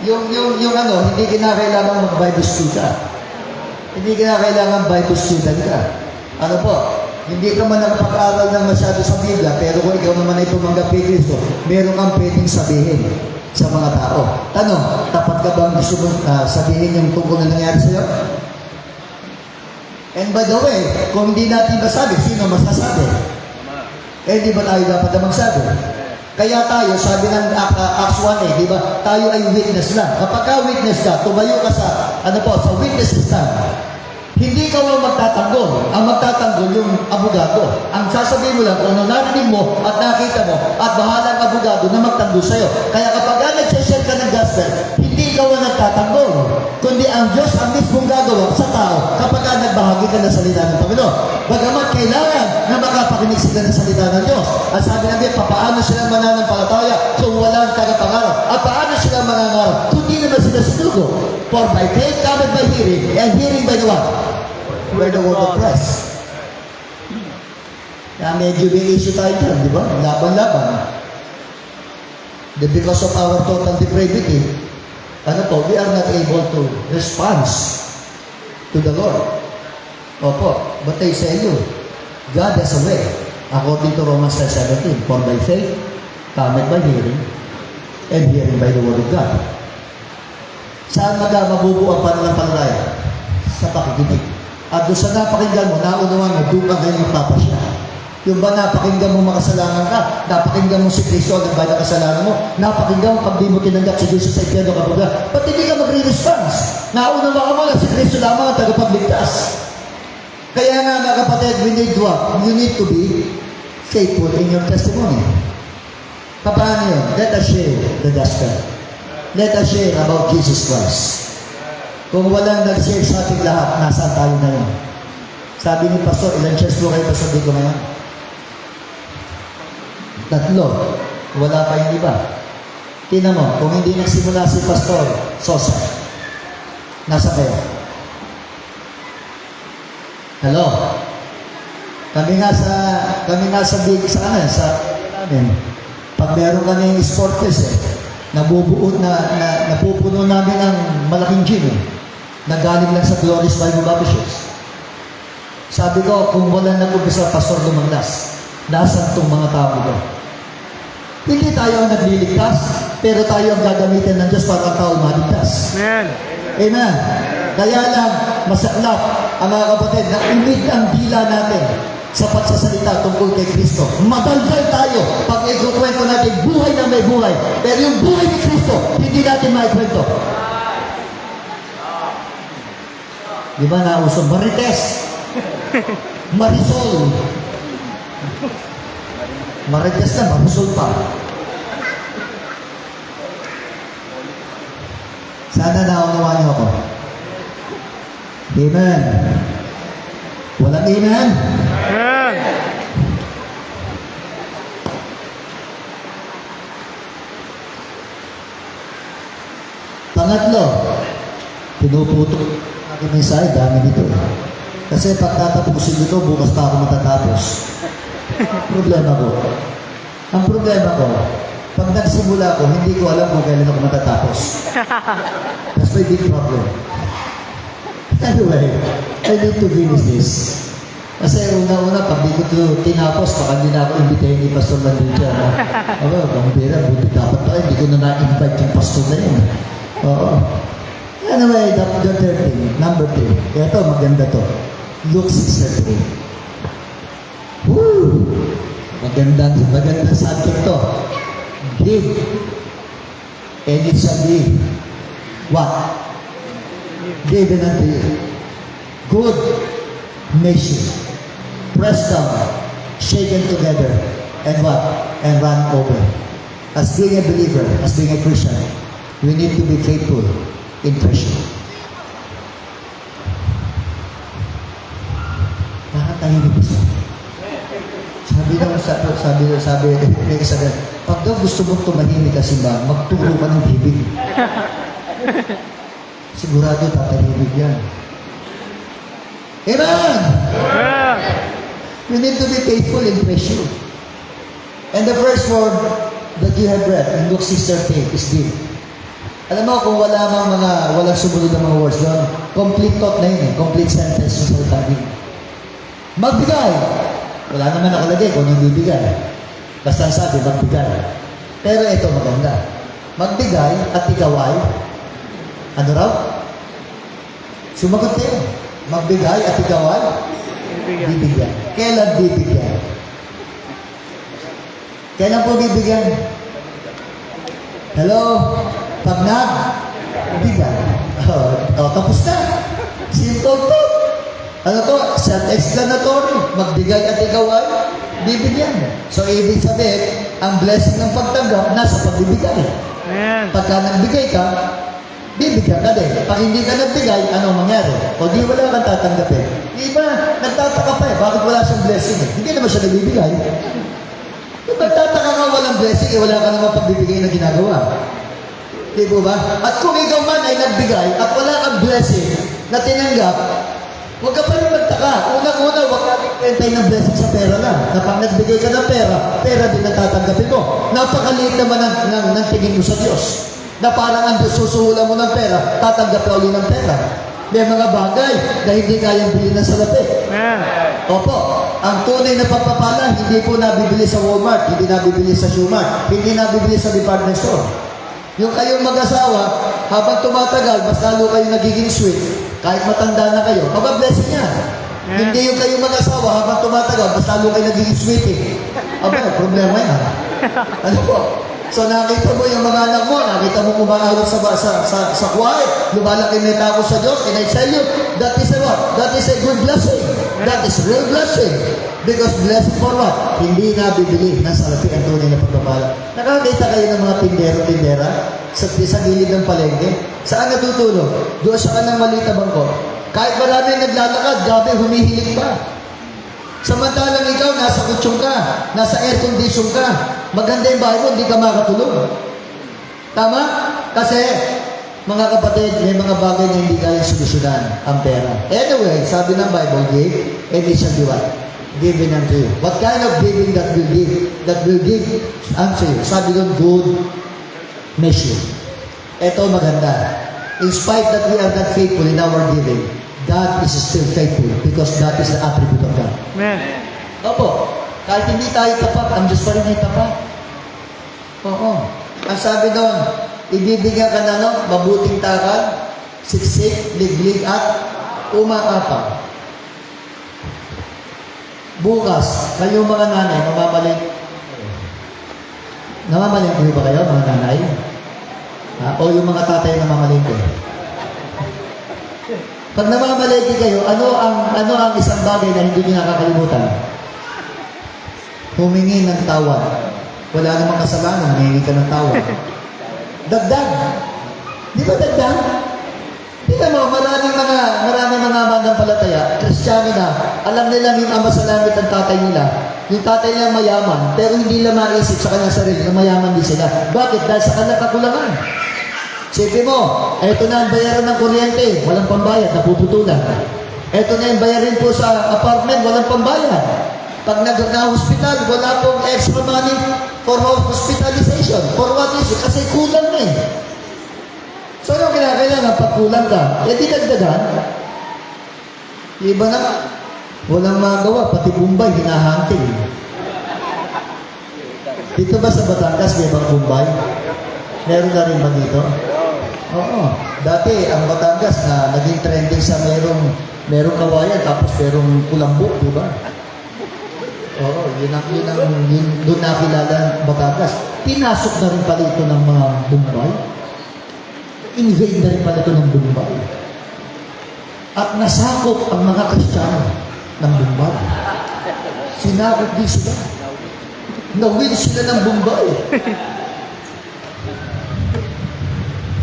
Yung ano, hindi kinakailangan mag-Bible student. Hindi kinakailangan Bible student ka. Ano po? Hindi ka man nakapag-aral ng masyado sa Biblia, pero kung ikaw naman ay tumanggap kay Kristo, meron kang pwedeng sabihin sa mga tao. Tanong, tapat ka bang gusto mo sabihin yung tungkol na nangyari sa'yo? And by the way, kung hindi natin masabi, sino masasabi? Eh, di ba tayo dapat na magsabi? Kaya tayo, sabi ng Acts 1 di ba? Tayo ay witness lang. Kapag ka witness ka, tumayo ka sa, sa witness stand. Hindi ka ang magtatanggol. Ang magtatanggol yung abogado. Ang sasabihin mo lang kung ano narinig mo at nakita mo at bahalang abogado na magtanggol sa'yo. Kaya kapag nag-share ka ng gospel, hindi ikaw ang nagtatanggol. Kundi ang Diyos ang mismong gagawa sa tao kapag nagbahagi ka ng salita ng Panginoon. Bagamat kailangan na makapakinig sila ng salita ng Diyos. At sabi ng Biblia, paano sila mananampalataya kung walang tagapangarap? At paano sila manangarap kung di naman sila sinugo? For by faith cometh by hearing, and hearing by the what? By the word of Christ. Kaya medyo may issue tayo dyan, di ba? Laban-laban. Because of our total depravity, we are not able to respond to the Lord. Opo, but I say you, God has a way. According to Romans 17, for by faith, cometh by hearing, and hearing by the word of God. Saan mabubuo ang pananampalataya? Sa pakikinig. At doon sa napakinggan mo, naunawan mo, doon ka ngayon magpapasya. Yung ba napakinggan mo makasalanan ka, napakinggan mo si Kristo ang nagbayad ng kasalanan mo, napakinggan mo pag di mo tinanggap si Jesus sa impyerno ka baga, ba't hindi ka magre-response? Naunawa ka mo na si Kristo lamang ang tagapagligtas. Kaya nga mga kapatid, we need what? You need to be faithful in your testimony. Paano yun? Let us share the gospel. Let us share about Jesus Christ. Kung walang nag-share sa ating lahat, nasaan tayo na yun? Sabi ni Pastor, ilang church po kayo Pastor dito ngayon? 3. Wala pa yung iba. Tingnan mo, kung hindi nagsimula si Pastor Sosa, nasa kayo? Hello? Kami nga sa big sa amin. Pag meron kami sports napupuno namin ang malaking gym nagaling lang sa Glorious Bible Baptist. Sabi ko, kung wala nag-umpisa Pastor Lumanglas, nasan itong mga tao ko? Hindi tayo ang nagliligtas, pero tayo ang gagamitin ng Diyos para ang tao maligtas. Amen. Amen. Kaya lang, masaklap ang mga kapatid na umid ang dila natin sa pagsasalita tungkol kay Kristo. Madaldal tayo pag ikukwento natin buhay na may buhay. Pero yung buhay ni Kristo, hindi natin maikwento. Di ba nauso? Marites. Marisol. Marites na, marisol pa. Sana naunawaan niyo ako. Amen. Walang amen? Amen. Pangatlo, pinuputo natin mensahe, dami nito. Kasi pag tatapusin ito, bukas pa ako matatapos. Problema ko. Ang problema ko, pag nagsimula ko, hindi ko alam kung kailan ako matatapos. That's my big problem. Anyway, I need to finish this. Kasi una-una, pag di ko ito tinapos, baka hindi na ako imbitahin ni Pastor Landilla. Pambira, buti dapat pa, hindi ko na na-invite yung pastor na yun. Oo. Anyway, the third thing, number 3. Ito, maganda to. Luke 6:33. Woo! Maganda subject to. Give, and it shall be what? Given unto you. Good measure, pressed down, shaken together, and what? And run over. As being a believer, as being a Christian, we need to be faithful in Christian. Nakatahimik siya. Sabi, pag daw gusto mong tumahimik kasi ba, magturo ka ng bibig. Sigurado tatahimik yan. Amen! Amen. You need to be faithful in pressure. And the first word that you have read in Luke 6:38 is give. Alam mo, kung walang sumunod na mga words doon, complete thought na yun complete sentence yung salita din. Magbigay. Wala naman nakalagay kung anong bibigay. Basta sabi, magbigay. Pero ito maganda. Magbigay at ikaw ay, ano raw? Sumagot kayo. Magbigay at ikaw ay, bibigyan. Kailan bibigyan? Kailan po bibigyan? Hello? Pag bigyan. Tapos na. Simple to. Ano to? Self-explanatory. Magbigay at ikaw ay bibigyan. So, ibig sabihin, ang blessing ng pagtanggap nasa pagbibigay. Amen. Pagka nagbigay ka, bibigyan ka din. Pag hindi ka nagbigay, ano mangyari? O di wala kang tatanggapin. Iba, nagtataka pa eh. Bakit wala siyang blessing eh? Hindi naman siya nagbibigay. Kung nagtataka ka walang blessing, eh wala ka naman pagbibigay na ginagawa. Di po ba? At kung ikaw man ay nagbigay at wala kang blessing na tinanggap, huwag ka pa rin magtaka. Unang-una, huwag natin kwentay ng blessing sa pera lang. Na pag nagbigay ka ng pera, pera din ang tatanggapin mo. Napakaliit naman ng tingin mo sa Diyos. Na parang ang susuhulan mo ng pera, tatanggap ka uli ng pera. May mga bagay na hindi kayang bilhin ng salapi. Amen. Opo, ang tunay na pagpapala, hindi po nabibili sa Walmart, hindi nabibili sa Shoemart, hindi nabibili sa department store. Yung kayong mag-asawa, habang tumatagal, mas lalo kayo nagiging sweet, kahit matanda na kayo, mabablessing yan. Hindi yung kayong mag-asawa, habang tumatagal, mas lalo kayo nagiging sweet eh. Aba, problema yan. Ano po? So nakita mo yung mga anak mo, nakita mo umaawat sa quiet, lumalaki may tao sa Diyos, and I tell you, that is a what? That is a good blessing. That is real blessing. Because blessing for what? Hindi na bibili ng salapi ang tunay na pagpapala. Nakakita kayo ng mga tindero-tindera sa gilid ng palengke? Saan natutulog? Doon sa kanang maliit na bangko. Kahit marami naglalakad, gabi humihilig pa. Samantalang ikaw, nasa kutsyon ka, nasa air condition ka, maganda yung bahay mo, hindi ka makatulog. Tama? Kasi, mga kapatid, may mga bagay na hindi kaya solusyonan ang pera. Anyway, sabi ng Bible, give, and it shall be what? Given unto you. What kind of giving that will give? That will give unto you. Sabi doon, good measure. Ito maganda. In spite that we are not faithful in our giving, God is still faithful because that is the attribute of God. Amen. Opo, kahit hindi tayo tapat, ang Diyos pa rin ay tapat. Oo. Ang sabi doon, ibibigyan ka na mabuting takal, siksik, liglig at umaapang. Bukas, kayo mga nanay, namamalingko ba kayo, mga nanay? O yung mga tatay na namamalingko? Pag namamalingko kayo, ano ang isang bagay na hindi nyo nakakalimutan? Humingi ng tawad. Wala namang kasalanan, humingi ka ng tawad. Dagdag. Di ba dagdag? Tingnan mo, maraming mga mananampalataya, Kristiyano na, alam nilang yung ama sa langit ang tatay nila. Yung tatay nila mayaman, pero hindi nila maisip sa kanyang sarili na mayaman din sila. Bakit? Dahil sa kanyang kakulangan. Sipin mo, eto na ang bayaran ng kuryente, walang pambayad, napuputulan. Eto na yung bayarin po sa apartment, walang pambayad. Pag nag-hospital, wala pong extra money for hospitalization. For what is it? Kasi kulang na eh. So, anong kailangan? Pag kulang ka, di dagdagan. Iba naman. Walang magawa, pati Bombay, hinahunting. Dito ba sa Batangas, may bang Bombay? Meron na rin ba dito? Oo. Dati, ang Batangas na naging trending sa merong kawayan, tapos merong kulambo, di ba? Oo, doon nakilala ang Batangas. Pinasok na rin pala ito ng mga Bombay. Invade na rin pala ito ng Bombay. At nasakop ang mga Kristiyano ng Bombay. Sinakop din sila. Nawin sila ng Bombay.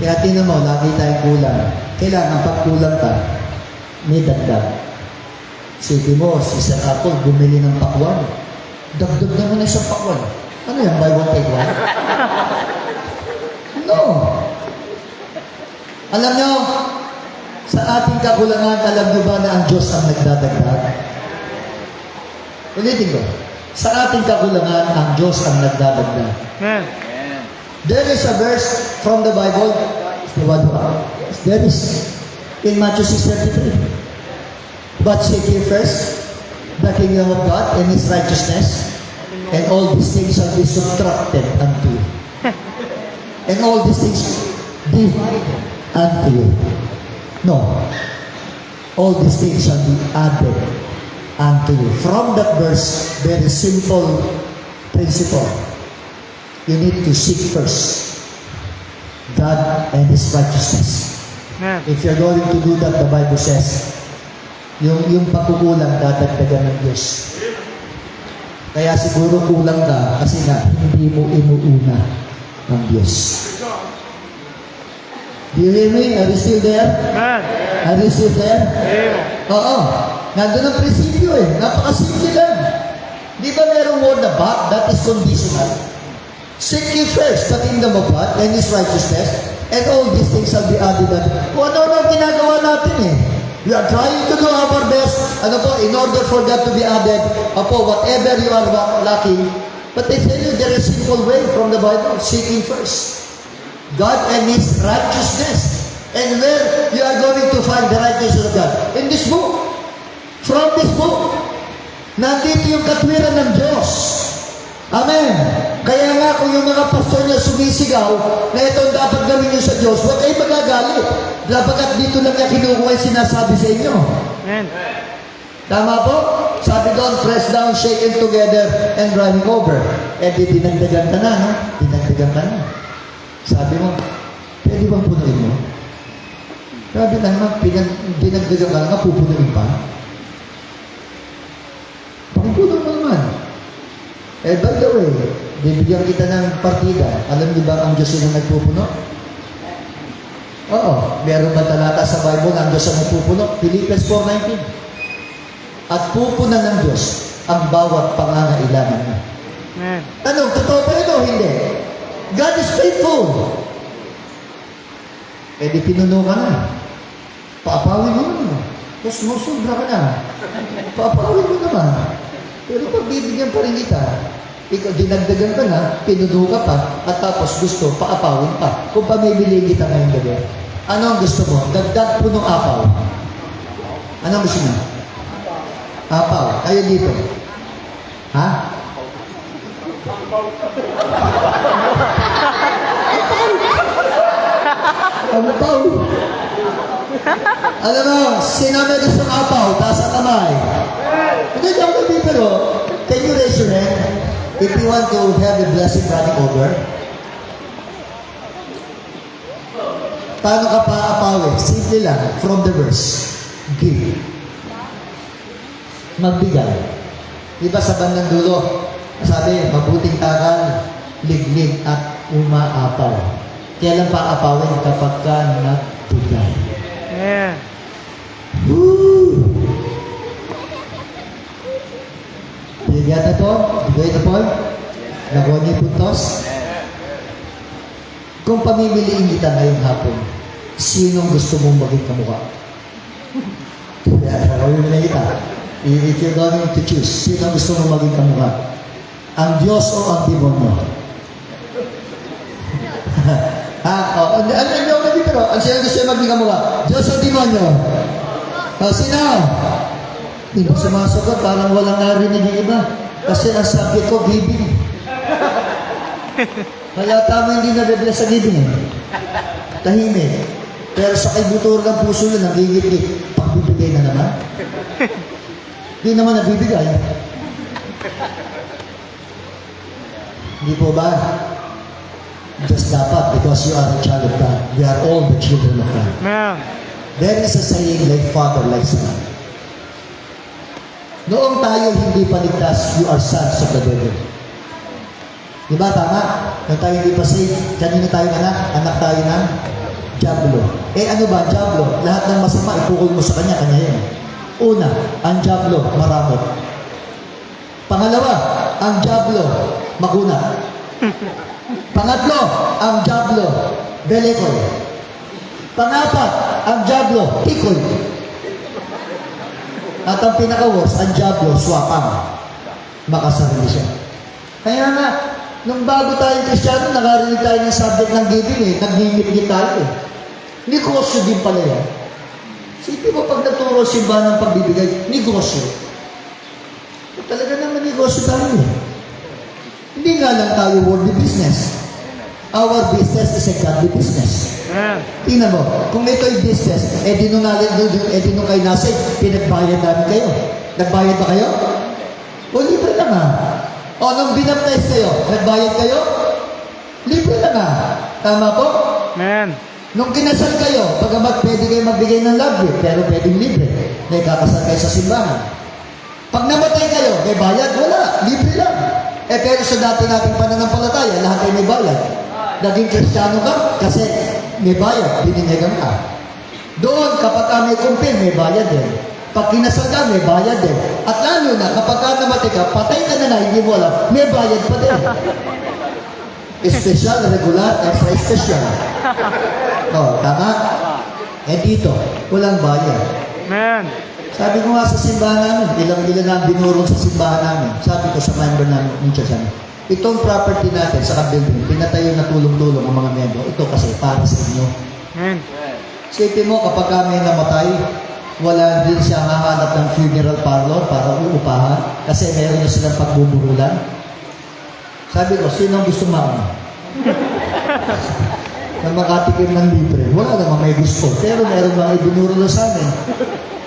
Kaya tinan mo, lagi tayong kulang. Kailangan pag kulang ka, may dagdag. Sige mo, si Sir Apple, bumili ng pakwan. Dagdag naman na isang pakwan. Ano yan, buy one, take one? No. Alam nyo, sa ating kakulangan, alam nyo ba na ang Diyos ang nagdadagdag? Ulitin ko. Sa ating kakulangan, ang Diyos ang nagdadagdag. Amen. There is a verse from the Bible. Yes, there is. In Matthew 6:33. But seek ye first the kingdom of God and His righteousness, and all these things shall be subtracted unto you. And all these things divided unto you. No. All these things shall be added unto you. From that verse, very simple principle. you need to seek first God and His righteousness. Amen. If you're going to do that, the Bible says, yung pagkukulang, dadagdagan ng Diyos. Kaya siguro kulang ka kasi nga hindi mo inuuna ang Diyos. Do you hear me? Are you still there? Amen. Are you still there? Amen. Oo. Nandun ang prinsipyo eh. Napakasimple lang. Di ba merong word na but? That is conditional. Seek ye first the kingdom of God and His righteousness, and all these things shall be added unto you. Kung ano ang ginagawa natin eh. We are trying to do our best, in order for that to be added, whatever you are lacking. But I tell you, there is a simple way from the Bible, seeking first God and His righteousness. And where you are going to find the righteousness of God? In this book. From this book. Nandito yung katwiran ng Diyos. Amen. Kaya nga kung yung mga pastor niya sumisigaw na ito dapat gawin niyo sa Diyos, huwag kayo magagalit. Dapat dito lang niya kinukuha yung sinasabi sa inyo. Amen. Tama po? Sabi doon, press down, shaken together, and running over. Eh di dinagdagan ka na, no? Dinagdagan ka na. Sabi mo, pwede bang punuin mo? Sabi na naman, dinagdagan ka na, pupunuin pa. Pakipunan mo naman. Eh, by the way, bibigyan kita ng partida. Alam niyo ba ang Diyos yung nagpupuno? Oo. Meron ba talata sa Bible na ang Diyos ang nagpupuno? Philippians 4:19. At pupunan ng Diyos ang bawat pangangailangan niya. Amen. Ano? Totoo pa ito? Hindi. God is faithful. Eh, di pinuno ka na. Paapawin mo naman. Tapos musubra ka na. Paapawin mo naman. Pero pag bibigyan pa rin kita, ikaw dinagdagan ka na, pinuno ka pa, at tapos gusto, paapawin pa. Kung pamimili kita ngayong gabi, ano ang gusto mo? Dagdag punong apaw. Ano ang gusto mo? Apaw. Kayo dito. Ha? Apaw. Alam mo, sinabi gusto ng apaw, taas ang kamay. Hindi ako kayo pero, can you raise your hand if you want to have the blessing running over? Paano ka paapawin? Simple lang, from the verse. Give. Magbigay. Diba sa bandang dulo, sabi, mabuting takal, liglig at umaapaw. Kailan paapawin kapag ka nagbigay? Amen. Woo! You get the point? You get the point? Nakuha niyo yung puntos? Kung pamimiliin kita ngayong hapon, sinong gusto mong maging kamukha? Nakawin na kita. If you're going to choose, sinong gusto mong maging kamukha? Ang Diyos o ang demonyo? Ano yung nabibiro? Ang sino gusto yung maging kamukha? Diyos o demonyo? Sino? Hindi sumasagot, parang walang narinig yung iba. Kasi ang subject ko, giving. Kaya tama hindi nabibless sa giving. Tahimik. Pero sa kaibutor ng puso na nagigit-git, pagbibigay na naman. Hindi naman nabibigay. Hindi po ba? Just dapat, because you are a child of God. We are all the children of God. Amen. There is a saying like Father, like Son. Noong tayo hindi pa ligtas, you are sons of the devil. Diba, tama? Nung tayo hindi pa saved, kanina tayo anak tayo ng Diablo. Eh ano ba, Diablo? Lahat ng masama, ipukul mo sa kanya yan. Una, ang Diablo, maramot. Pangalawa, ang Diablo, makuna. Pangatlo, ang Diablo, belekoy. Pangapat, ang Diablo, tikoy. At ang pinaka-worst, ang Diablo, swapang. Makasarili siya. Kaya nga, nung bago tayong Kristiyano, nakarinig tayo ng subject ng giving eh. Nag-gimit tayo eh. Negosyo din pala yan. Sige mo, pag naturo simba ng pagbibigay, negosyo. Talaga naman negosyo tayo eh. Hindi nga lang tayo worldly business. Our business is a godly business. Amen. Tingnan mo, kung ito'y business, di nung kayo nasa, pinagbayad namin kayo. Nagbayad ba kayo? O libre lang ha. O nung binaptize kayo, nagbayad kayo? Libre na nga. Tama po? Amen. Nung kinasal kayo, pagamat pwede kayo magbigay ng love gift, pero pwedeng libre. May kakasal kayo sa simbahan. Pag namatay kayo, may bayad? Wala. Libre lang. Pero sa dati nating pananampalataya, lahat ay may bayad. Naging Kristiyano ka kasi may bayad, bininyagan ka. Doon, kapag may kumpil, may bayad din. Pag kinasal ka, may bayad din. At lalo na, kapag namatay ka, patay ka na hindi mo alam, may bayad pa din. Special, regular, extra special. Tama? Dito, walang bayad. Amen. Sabi ko nga sa simbahan namin, ilang na binurong sa simbahan namin. Sabi ko sa member namin, itong property natin sa building, pinatayo na tulong-tulong ang mga membro. Ito kasi para sa inyo. Amen. Isipin mo, kapag kami namatay, wala din siya hahanap ng funeral parlor para uupahan kasi meron na silang pagbuburulan. Sabi ko, sino ang gusto mauna? Na makatikim ng libre. Wala naman may gusto. Pero meron mga ibinuro na sa amin.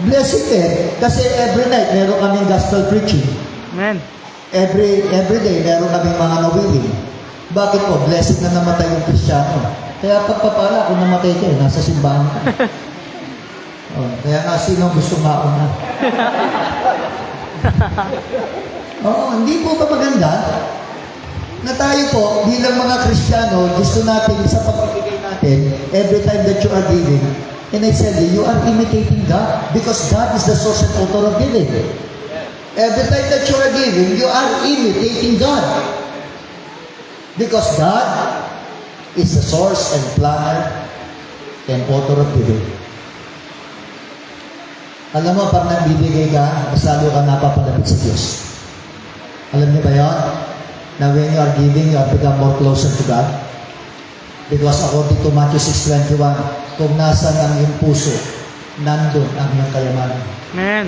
Blessing eh. Kasi every night, meron kaming gospel preaching. Amen. Every day, meron kaming mga nawiling. Bakit po? Blessing na namatay yung Kristiyano. Kaya pagpapala, kung namatay kayo, nasa simbahan ka. Kaya nga, sino gusto mauna? Hindi po ba maganda? Na tayo po, bilang mga Kristiyano, gusto natin sa pagbibigay natin, every time that you are giving, and I tell you are imitating God because God is the source and author of giving. Every time that you are giving, you are imitating God. Because God is the source and planner and author of giving. Alam mo, pag nagbibigay ka, mas lalo ka napapalapit sa Diyos. Alam niyo ba yun? Na when you are giving, you have become more closer to God. Because according to Matthew 6:21, kung nasan ang iyong puso, nandun ang iyong kayamanan. Amen.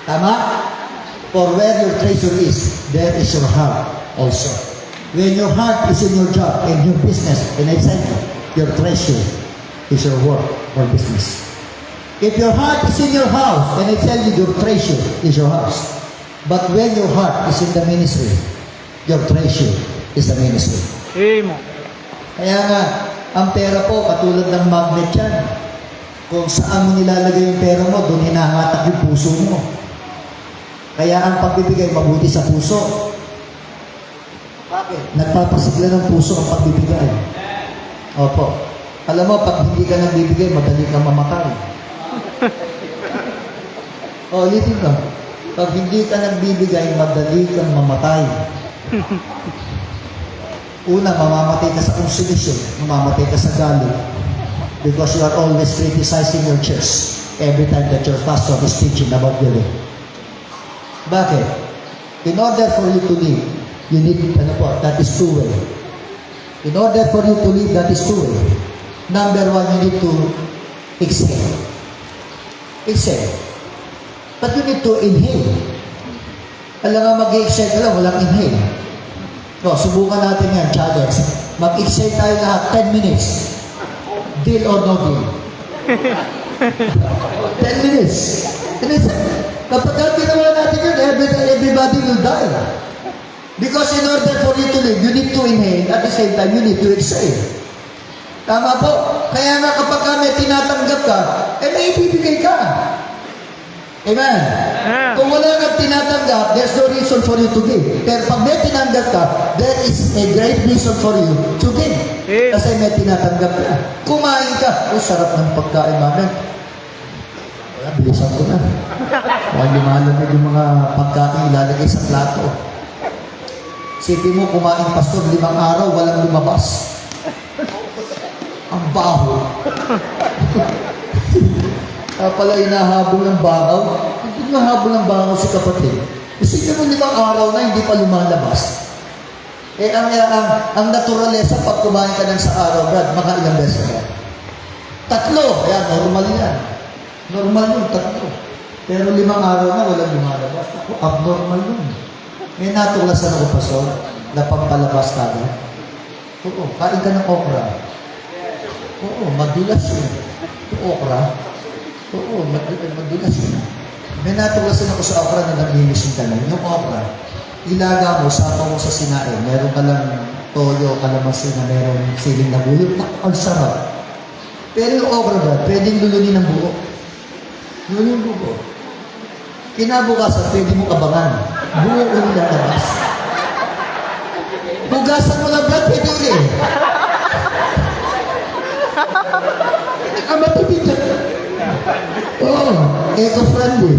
Tama? For where your treasure is, there is your heart also. When your heart is in your job, in your business, and I said, your treasure is your work or business. If your heart is in your house, and I tell you, your treasure is your house. But when your heart is in the ministry, your treasure is the ministry. Amen. Kaya nga, ang pera po, katulad ng magnet yan. Kung saan mo nilalagay yung pera mo, doon hinahatak yung puso mo. Kaya ang pagbibigay, mabuti sa puso. Bakit? Nagpapasigla ng puso ang pagbibigay. Opo. Alam mo, pag hindi ka nagbibigay, madali kang mamatay. Ulitin ko. Pag hindi ka nagbibigay, madali kang mamatay. Una, mamamatay ka sa consumption, mamamatay ka sa galit. Because you are always criticizing your church every time that your pastor is teaching about giving. Bakit? In order for you to live, you need, that is two-way. In order for you to live, that is two-way. Number one, you need to exhale. Exhale. But you need to inhale. Alam nga mag-exhale ka lang, walang inhale. Subukan natin yan, challenge. Mag-exhale tayo lahat, 10 minutes. Deal or no deal? 10 minutes. And I said, kapag ginawa natin yun, everybody will die. Because in order for you to live, you need to inhale. At the same time, you need to exhale. Tama po? Kaya nga kapag may tinatanggap ka, may ibibigay ka. Amen? Kung wala kang tinatanggap, there's no reason for you to give. Pero pag may tinanggap ka, there is a great reason for you to give. Kasi may tinatanggap ka. Kumain ka. Sarap ng pagkain namin. Bilisan ko na. Huwag lumalamig yung mga pagkain ilalagay sa plato. Sipin mo, kumain pastor, 5 araw, walang lumabas. Ang baho. Pala inahabol ng bangaw. Hindi nahabol ng bangaw si kapatid. Isipin mo 5 araw na hindi pa lumalabas. Ang naturalesa pag kumain ka ng sa araw, Brad, makailang beses ka. 3. Ayan, normal yan. Normal yun, 3. Pero 5 araw na walang lumalabas. Ako, abnormal yun. May natulasan ako, pastor, na pampalabas ka na. Oo, kain ka ng okra. Oo, madulas yun. Okra. Oo, madulas yun. May natulasan ako sa okra na naglinis yung tanan. Yung okra, ilaga mo, sapa mo sa sinain. Meron ka lang toyo, kalamansi na meron siling na bulo. Ang sarap. Pero yung okra ba, pwedeng lulunin ng buo. Lulunin ng buo. Kinabukasan, pwede mo abangan. Buo ulit na labas. Bugasan mo lang ba, pwede ulit. Ang matipid na. Oo, eco-friendly.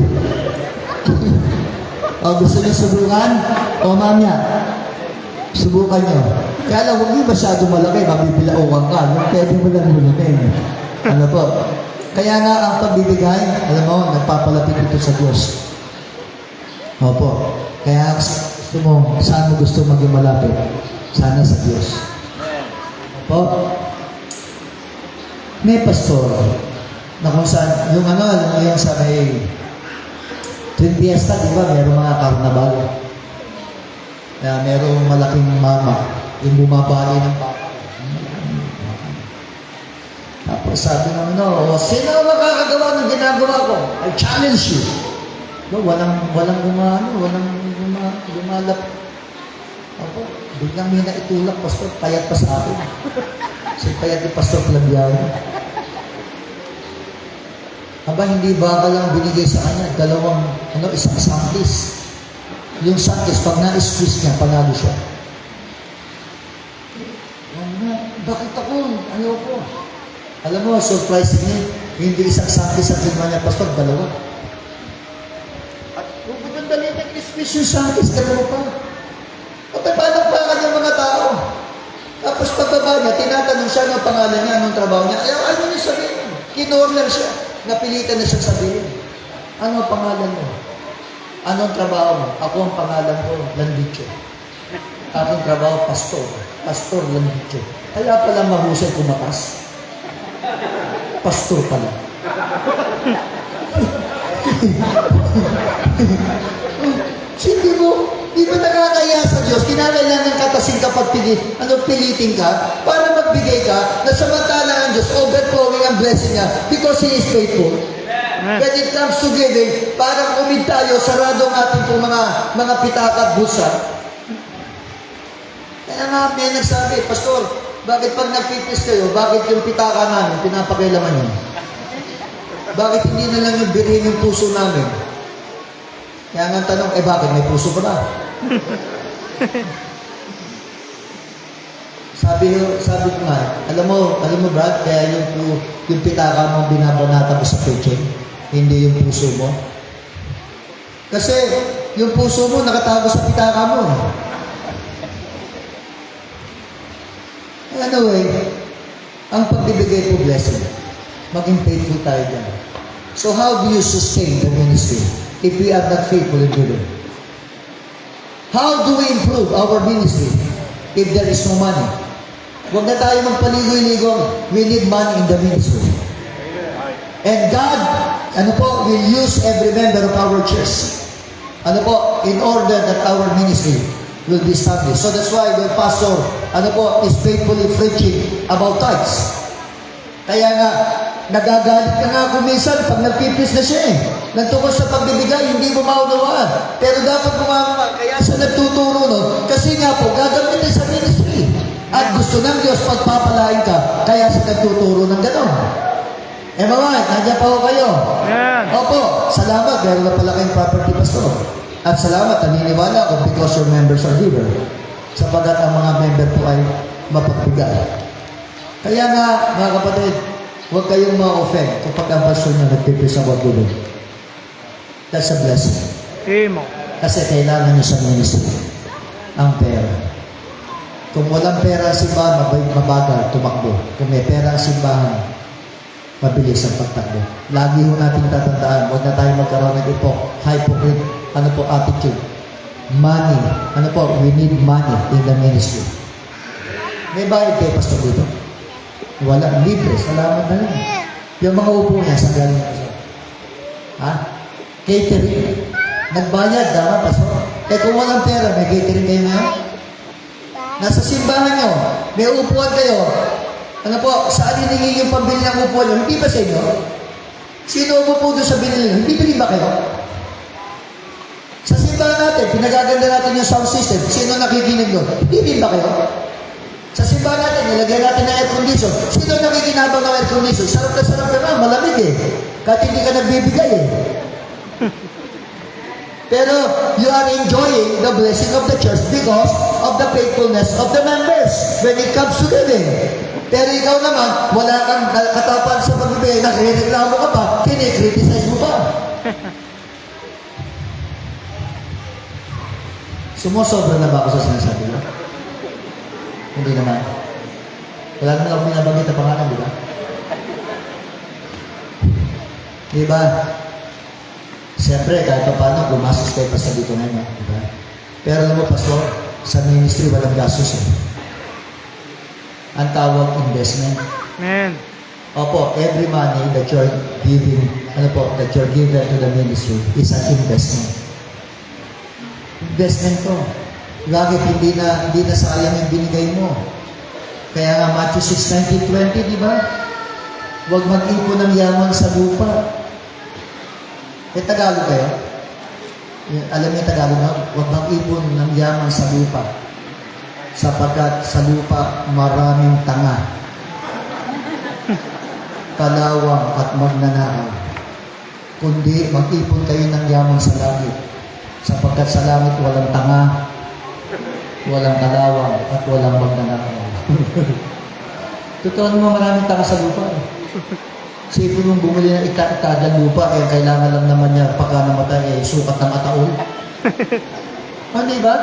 Gusto niyo subukan? Mamaya, subukan niyo. Kaya lang, huwag niyo masyado malaki, mabibilaukan ka. Yung pwede mo lang lulunin. Ano po? Kaya nga ang pagbibigay, alam mo, nagpapalapit ito sa Diyos. Opo. Kaya gusto mo, saan mo gusto maging malapit? Sana sa Diyos. Opo. May pastor na kung saan, yung yung sa may Twin Fiesta, di ba, merong mga karnabal. Na merong malaking mama, yung bumabali ng baka. Tapos sabi ng sino makakagawa ng ginagawa ko? I challenge you. No, walang gumalap. Opo, biglang may naitulak, pastor, payat pa sa akin. Si payat ni Pastor Flaviano. Aba, hindi ba lang binigay sa kanya? Isang sangkis. Yung sangkis, pag na-squeeze niya, panalo siya. Bakit ako? Ko? Alam mo, surprisingly, hindi isang sangkis ang ginawa niya, pastor, dalawa. At kung dali niya i-squeeze yung sangkis, dalawa pa. Paano yung mga tao? Tapos pagbaba niya, tinatanong siya ng pangalan niya, anong trabaho niya. Ayaw, ano niya sabihin? Kinorner siya. Napilitan na siya sabihin. Ano ang pangalan mo? Anong trabaho mo? Ako ang pangalan ko, Landicho. Aking trabaho, pastor. Pastor Landicho. Kaya pala mahusay kumatas. Pastor pala. Di ba nakakaya sa Diyos? Kinakailangan katasin ka pagpilit. Pilitin ka? Para magbigay ka na samantala ang Diyos, overflowing ang blessing niya because He is faithful. When it comes to giving, parang umid tayo, sarado ang ating pong mga pitaka at busa. Kaya nga, may nagsabi, Pastor, bakit pag nagpipis kayo, bakit yung pitaka namin, pinapakailaman yun? Bakit hindi na lang yung birhin yung puso namin? Kaya nga tanong, bakit may puso pa ba? sabi ko nga, alam mo Brad, kaya yung pitaka mo binabanata mo sa paycheck, hindi yung puso mo. Kasi yung puso mo nakatago sa pitaka mo. Anyway, ang pagbibigay po blessing, maging faithful tayo dyan. So how do you sustain the ministry if we are not faithful in giving? How do we improve our ministry if there is no money? Huwag na tayo magpaligoy-ligoy. We need money in the ministry. And God, will use every member of our church. In order that our ministry will be established. So that's why the pastor, is faithfully preaching about tithes. Kaya nga, nagagalit ka nga ako minsan pag nagpipis na siya Nagtukos sa pagbibigay, hindi mo maunawaan. Pero dapat gumawa. Kaya siya nagtuturo nun. Kasi nga po, gagamitin sa ministry. At gusto ng Diyos pagpapalain ka. Kaya siya nagtuturo ng gano'n. Right? Nandiyan pa ho kayo. Opo, salamat. Meron na pala kayong property pastor. At salamat, naniniwala ako because your members are giver. Sapagat ang mga member po ay mapagbigay. Kaya nga, mga kapatid, huwag kayong ma-offend kapag ang pastor nyo nagpipis sa wagulog. That's a blessing. Amen. Kasi kailangan nyo sa ministry ang pera. Kung walang pera ang simbahan, mabagal, tumakbo. Kung may pera ang simbahan, mabilis ang pagtakbo. Lagi ho natin tatandaan, huwag na tayo magkaroon ng hypocrite, attitude. Money. We need money in the ministry. May bayad kayo, pastor, dito? Wala, libre, salamat na lang. Yung mga upo niya, sa galing na siya. Catering. Nagbayad, tama, pastor. Kung walang pera, may catering kayo ngayon? Nasa simbahan nyo, may upuan kayo. Saan hiningi yung pambili ng upuan nyo? Hindi ba sa inyo? Sino umupo doon sa binili nyo? Hindi ba ba kayo? Sa simbahan natin, pinagaganda natin yung sound system. Sino nakikinig doon? Hindi ba kayo? simbahan natin, nilagyan natin ng air condition. Sino nakikinabang ng air condition? Sarap ka na, malamig eh. Kahit hindi ka nagbibigay eh. Pero you are enjoying the blessing of the church because of the faithfulness of the members when it comes to giving. Pero ikaw naman, wala kang katapan sa pagbibigay, nagre-reklamo ka pa, kinikriticize mo pa. Sumusobra na ba ako sa sinasabi ko? Hindi naman. Wala naman ako binabanggit na pangalan, di ba? Di ba? Siyempre, kahit pa paano, gumastos kayo pa sa dito ngayon, di ba? Pero alam mo, Pastor, sa ministry, walang gastos eh. Ang tawag, investment. Amen. Opo, every money that you're giving, that you're given to the ministry is an investment. Investment to. Bakit hindi na sayang yung binigay mo? Kaya nga, Matthew 6:19-20, di ba? Huwag mag-ipon ng yaman sa lupa. Tagalog kayo? Alam niyo Tagalog na? Huwag mag-ipon ng yaman sa lupa. Sapagkat sa lupa maraming tanga, kalawang at magnanakaw. Kundi mag-ipon kayo ng yaman sa langit. Sapagkat sa langit walang tanga, walang kalawang, at walang magnanakaw. Totoo naman maraming tanga sa lupa eh. Sipin mong bumili ng ita-itadang lupa, kailangan lang naman niya pagka namatay, sukat ng ataol. Di ba?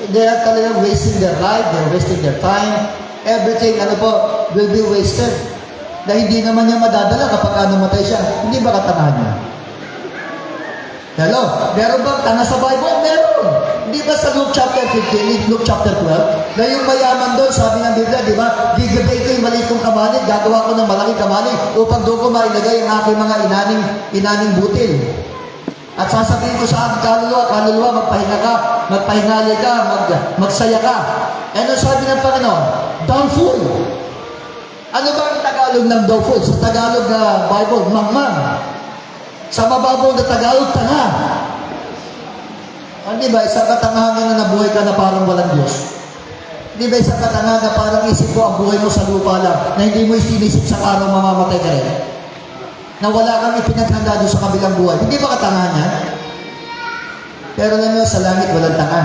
They are talagang wasting their life, they're wasting their time. Everything, will be wasted. Dahil hindi naman niya madadala kapag namatay siya. Hindi ba katanahan niya? Hello? Meron bang tanga sa Bible? Meron. Hindi ba sa Luke chapter 15, Luke chapter 12, na yung mayaman doon, sabi ng Biblia, di ba? Gigabay ko yung maliit kong kamali, gagawa ko ng malaking kamali upang doon ko mailagay ang aking mga inaning butil. At sasabihin ko sa aking kaluluwa, magpahingali ka, magsaya ka. Ano sabi ng Panginoon? Doubtful. Ano ba ang Tagalog ng doubtful? Sa Tagalog na Bible, mangmang. Sa mababaw na Tagalog, tanga. Di ba, isang katangahan na nabuhay ka na parang walang Diyos? Di ba, isang katangahan na parang isip ko ang buhay mo sa lupa lang, na hindi mo isinisip sa araw mamamatay ka rin? Na wala kang ipinaghanda doon sa kabilang buhay. Hindi ba katangahan yan? Pero alam nyo, sa langit walang tanga.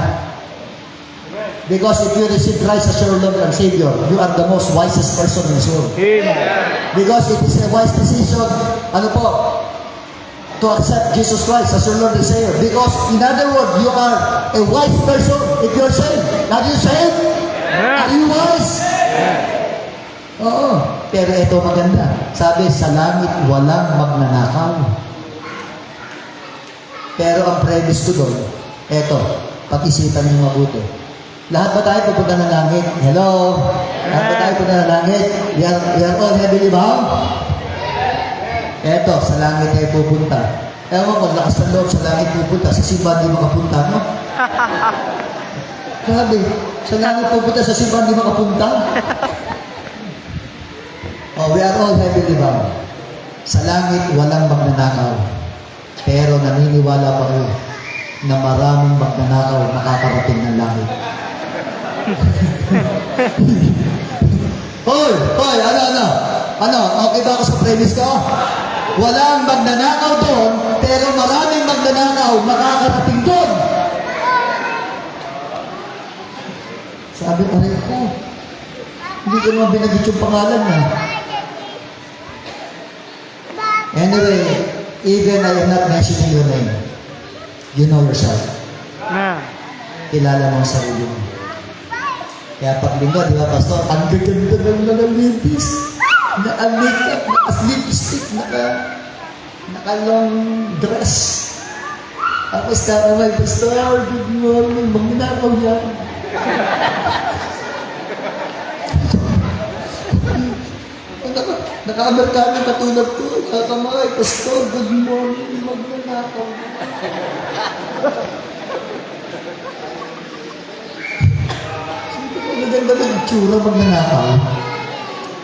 Because if you receive Christ as your Lord and Savior, you are the most wisest person in this world. Amen. Because it is a wise decision, to accept Jesus Christ as your Lord and Savior. Because, in other words, you are a wise person if you're saved. Are you saved? Are you wise? Oo. Pero ito maganda. Sabi, sa langit walang magnanakaw. Pero ang premise ko doon, eto, pag-isipan niyo mabuti. Lahat ba tayo pupunta ng langit? Hello? Lahat ba tayo pupunta ng langit? We are all heavily bound? Eto, sa langit tayo pupunta. Ewan ko, lakas ng loob, sa langit pupunta. Sa simbahan di makapunta, no? Grabe, sa langit pupunta, sa simbahan di makapunta. We are all heavily bound. Sa langit, walang magnanakaw. Pero naniniwala pa rin na maraming magnanakaw nakakarating ng langit. Hoy, ano, okay ba ako sa premise ko? Walang magnanakaw doon, pero maraming magnanakaw makakarating doon. Sabi pa rin ko, hindi ko naman binagit yung pangalan niya. Anyway, even I am not mentioning your name, you know yourself. Amen. Kilala mo ang sarili mo. Kaya pag linggo, di ba, Pastor, ang gaganda ng mga ladies. Naka-makeup, naka-lipstick, naka-long dress. Tapos karamay, Pastor, good morning, magnanakaw niya. Naka-Amerikano katulad ko, kakamay, Pastor, good morning, magnanakaw niya. Maganda ng itsura magnanakaw.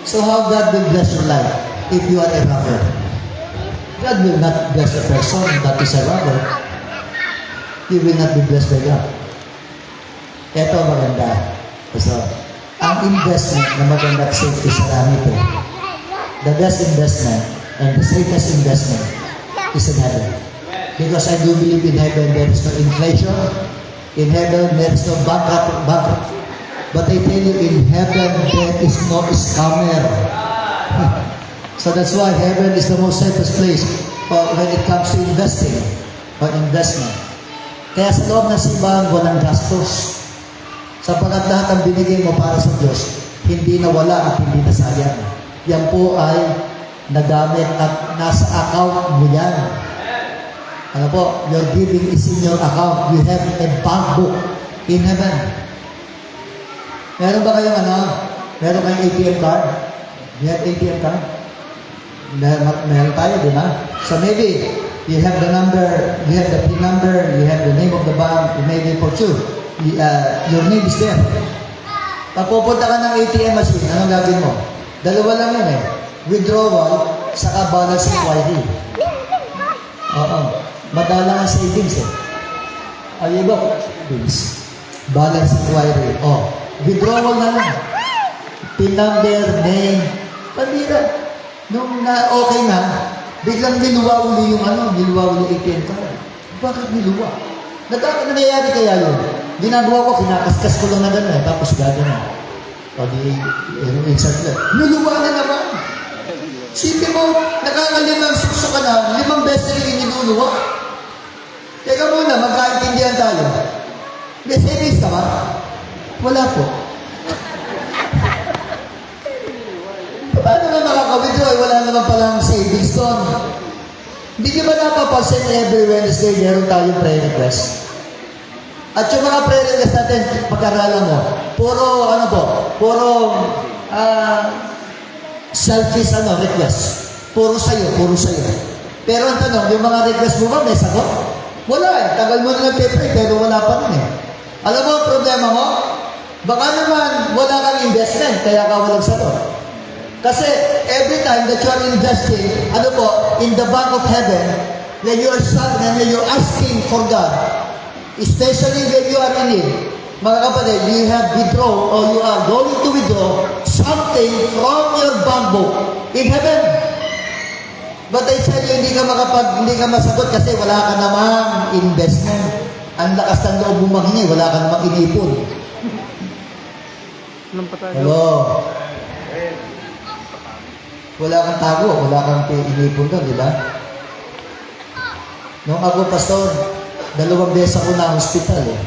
So how God will bless your life if you are a robber? God will not bless a person that is a robber. He will not be blessed by God. Ito maganda. So, ang ang investment na maganda at safety sa langit eh. The best investment and the safest investment is in heaven. Because I do believe in heaven there is no inflation. In heaven there is no bankrupt. But I tell you, in heaven there is no scammer. So that's why heaven is the most safest place when it comes to investing or investment. Kaya sa loob ng simbahan, walang gastos. Sapagkat lahat ang binigay mo para sa Diyos, hindi nawala at hindi nasayang. Yan po ay nagamit at nasa account mo yan. Ano po, your giving is in your account. You have a bank book in heaven. Meron ba kayong meron kayong ATM card? You have ATM card? Meron tayo, di ba? So maybe, you have the number, you have the PIN number, you have the name of the bank, you may be for sure. Your name is there. Pag pupunta ka ng ATM machine, anong gagawin mo? Dalawa lang yun eh. Withdrawal, saka balance inquiry. Oo. Madala ang savings eh. Ayun ba? Savings. Balance inquiry. Oh. Withdrawal na lang. PIN number, name. Pabira. Nung okay na, biglang niluwa uli yung ATM card. Bakit niluwa? Nangyayari kaya yun? Ginagawa ko, kinakaskas ko lang na gano'n, tapos gano'n. Pag insert lang. Niluwa na naman. Sipin mo, nakakalimang sukso ka na, 5 beses na iniluluwa. Teka muna, magkaintindihan tayo. May savings ka ba? Wala po. Paano na makaka-withdraw? Wala naman palang savings doon. Hindi nyo ba napapansin every Wednesday meron tayong prayer request? At yung mga prayer request natin, pag-aralan mo, puro selfish request. Puro sa'yo. Pero ang tanong, yung mga request mo ba, may sagot? Wala eh. Tagal mo na nag-pray, pero wala pa rin eh. Alam mo ang problema mo? Baka naman wala kang investment, kaya ka walang sagot. Kasi every time that you are investing, in the bank of heaven, when you are asking for God, especially when you are in need, mga kapatid, you have withdraw or you are going to withdraw something from your bank book in heaven. But I said, hindi ka masagot kasi wala ka namang investment. Ang lakas ng loob mo manghingi, wala ka namang inipon. Hello? Wala kang tago, wala kang inipon doon, di ba? Nung ako, pastor, 2 beses ako na hospital eh.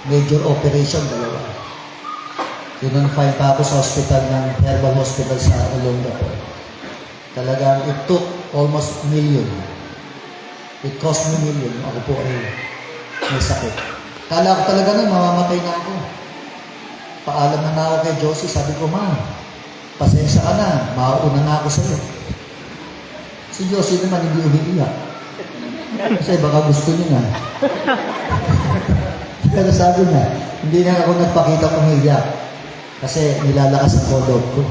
Major operation, 2. Kinonfine pa ako sa hospital ng Herbal Hospital sa Olongapo. Talagang it took almost $1 million. It cost me $1 million. Ako po ay may sakit. Kala ko talaga nun, mamamatay na ako. Paalam na ako kay Josie. Sabi ko, Ma, pasensya ka na. Mauuna na ako sa'yo. Si Josie naman hindi umiiyak. Kasi baka gusto niya na. Pero sabi niya, hindi na ako nagpakita umiiyak. Kasi nilalakas ang loob ko.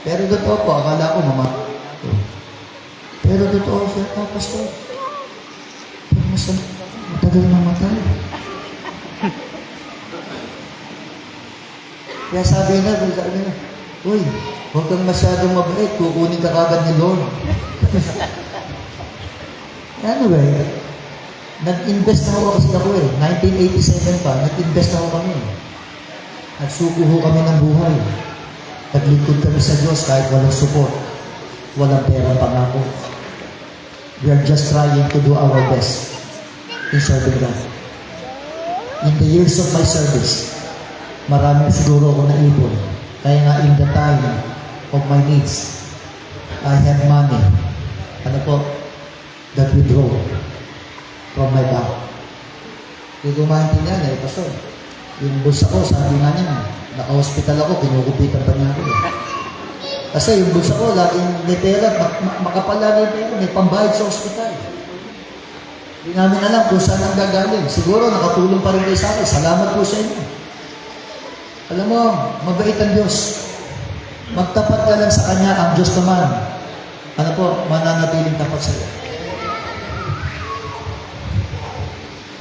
Pero totoo po, akala ko mamatay. Pero totoo siya, pastor. Matagal mamatay. Kaya sabi na, uy, huwag kang masyadong mabait, kukunin ka agad ni Lord. Anyway, nag-invest na ako kasi ako 1987 pa, nag-invest na ako kami. Nagsuko ho kami ng buhay. Naglingkod kami sa Diyos kahit walang support. Walang pera pangako. We are just trying to do our best in serving God. In the years of my service, marami siguro ako naipon. Kaya nga in the time of my needs, I have money. That withdraw from my bank. Hindi ko maintindihan pastor. Yung bulsa ko, sabi nga niya, naka-hospital ako, kinukupitan pa niya ako. Kasi yung bulsa ko, laging may pera, makapal lagi pera, may pambayad sa hospital. Hindi namin alam kung saan ang gagaling. Siguro nakatulong pa rin kayo sa akin. Salamat po sa inyo. Alam mo, mabait ang Diyos. Magtapat ka lang sa Kanya, ang Diyos naman. Mananatiling tapat sa iyo.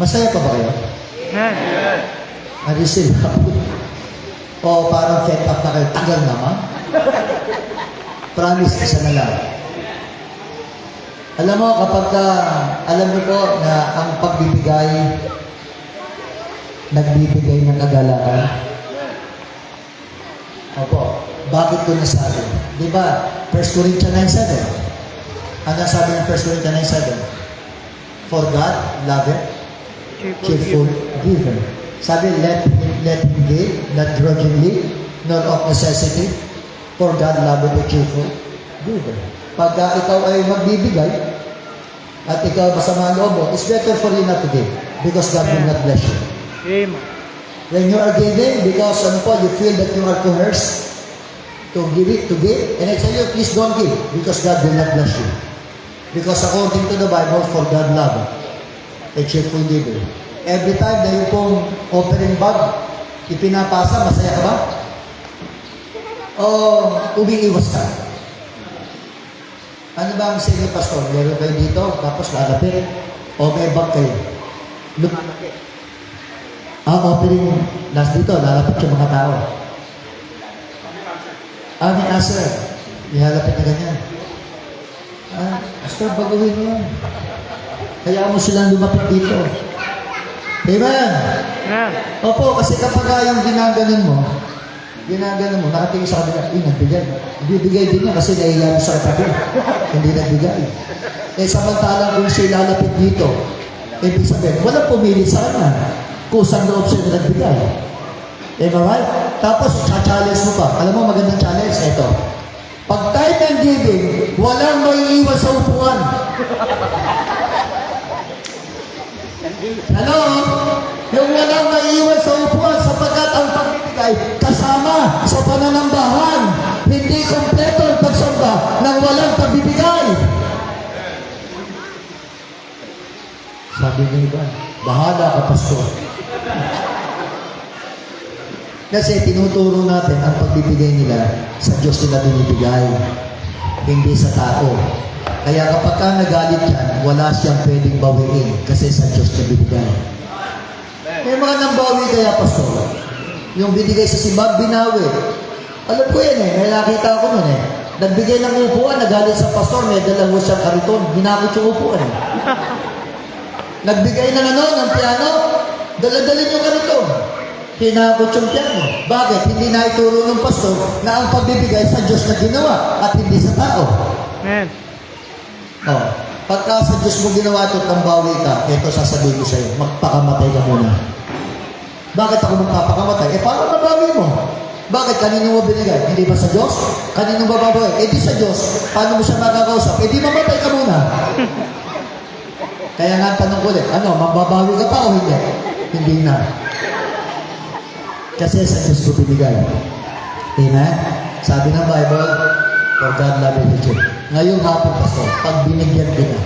Masaya pa ba kayo? Amen. I receive. O parang fed up na kayo, tagal naman. Promise, isa na lang. Alam mo, kapag alam niyo po na ang pagbibigay, nagbibigay ng kagalakan. Opo, bakit ko nasabi? Di ba, 1 Corinthians 9:7. Ano sabi ng 1 Corinthians 9:7? For God, love it, cheerful giver. Sabi, let him give, not grudgingly, nor of necessity, for God loveth a cheerful giver. Pagka ikaw ay magbibigay, at ikaw masama ang loob mo, it's better for you not to give, because God will not bless you. Amen. When you are giving, because ano po, you feel that you are coerced to give, and I tell you, please don't give, because God will not bless you. Because according to the Bible, for God loveth a cheerful giver. Every time na yung pong offering bag, ipinapasa, masaya ka ba? O umiiwas ka? Ano ba ang sige, Pastor? Meron kayo dito, tapos lalapit. O may bag kayo. Lumalapit. Offering, last dito, lalapit yung mga tao. May answer. Ihalapit na ganyan. Pastor, baguhin mo yan. Kaya mo silang lumapit dito. Amen? Amen. Opo, kasi kapag yung ginaganon mo, nakatingin sa kanila, nagbigay. Ibibigay din niya kasi nahiya mo sa katabi. Hindi nagbigay. Samantalang kung siya lalapit dito, ibig sabihin, walang pumili sa kanya. Kusang loob siya na nagbigay. Am I right? Tapos, challenge mo pa. Alam mo, magandang challenge. Ito. Pag time ng giving, walang may iwan sa upuan. Ano? Yung walang maiiwan sa upuan sapagkat ang pagbibigay kasama sa pananambahan. Hindi kompleto ang pagsamba ng walang pagbibigay. Sabi ng iba, bahala ka, Pastor. Kasi tinuturo natin ang pagbibigay nila sa Diyos nila binibigay, hindi sa tao. Kaya kapag ka nagalit yan, wala siyang pwedeng bawiin kasi sa Diyos na binigay. May mga nambawi kaya, Pastor. Yung binigay sa simbahan, binawi. Alam ko yan may nakita ko nun Nagbigay ng upuan, nagalit sa Pastor, may dalawa siyang kariton, ginakot yung upuan. Nagbigay ng ng piano, daladalin yung kariton. Hinakot yung piano. Bakit? Hindi na ituro ng Pastor na ang pagbibigay sa Diyos na ginawa at hindi sa tao. Amen. Pagka sa Diyos mo ginawa ito, tambawi ka, ito sasabihin ko sa'yo, magpakamatay ka muna. Bakit ako magpapakamatay? Paano mabawi mo? Bakit? Kanino mo binigay? Hindi ba sa Diyos? Kanino babawi? Di sa Diyos. Paano mo siya makakausap? Di mamatay ka muna. Kaya nga tanong ko ulit, mababawi ka pa o hindi? Hindi na. Kasi sa Diyos ko binigay. Amen? Sabi ng Bible, for God loveth the church. Ngayong hapon, Pastor, pag binigyan kita,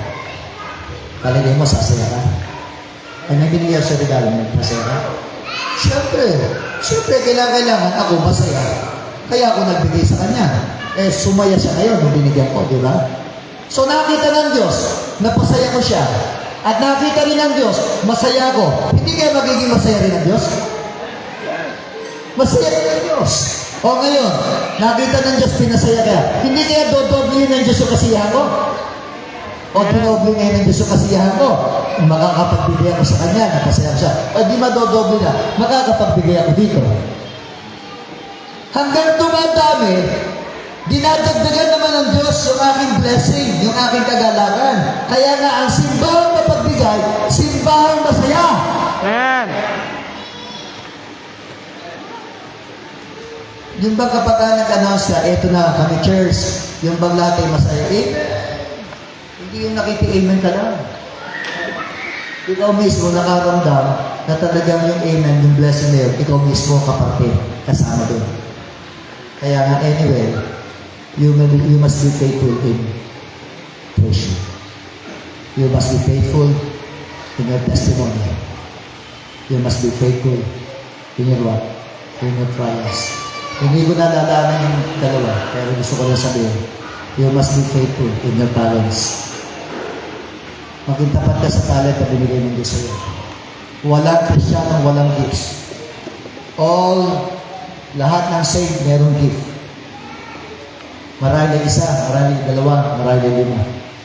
palagay mo, sasaya ka. Ano binigyan sa regalo mo? Masaya ka? Siyempre, kailangan ako masaya. Kaya ako nagbigay sa kanya. Sumaya siya ngayon nung binigyan ko, di ba? So, nakita ng Diyos, napasaya ko siya. At nakita rin ng Diyos, masaya ko. Hindi kaya magiging masaya rin ng Diyos? Masaya rin ng Diyos. O ngayon, nakita ng Diyos, pinasaya kaya. Hindi kaya dodoblihin ng Diyos yung kasiyahan ko? O dinoblihin ng Diyos yung kasiyahan ko? Makakapagbigay ako sa Kanya, napasaya siya. O di madodobli na, makakapagbigay ako dito. Hanggang dumadami, dinadagdagan naman ng Diyos yung aking blessing, yung aking kagalakan. Kaya nga, ang simbahang mapagbigay, simbahang masaya. Amen. Yung bang kapag nag-announce ka, eto na kami church, yung bang lahat ay masaya, hindi yung nakiti-amen ka lang. Ikaw mismo nakaramdam na talagang yung amen, yung blessing na yun, ikaw mismo kapatid, kasama doon. Kaya nga anyway, you must be faithful in worship. You must be faithful in your testimony. You must be faithful in your what? In your trials. Hindi ko nadadaanan yung dalawa, pero gusto ko lang sabihin, you must be faithful in your talents. Maging tapat ka sa talent na binigay ng Diyos sa'yo. Walang Kristiyanong walang gifts. All Lahat ng saved, merong gift. Marami isa, marami dalawa, marami lima.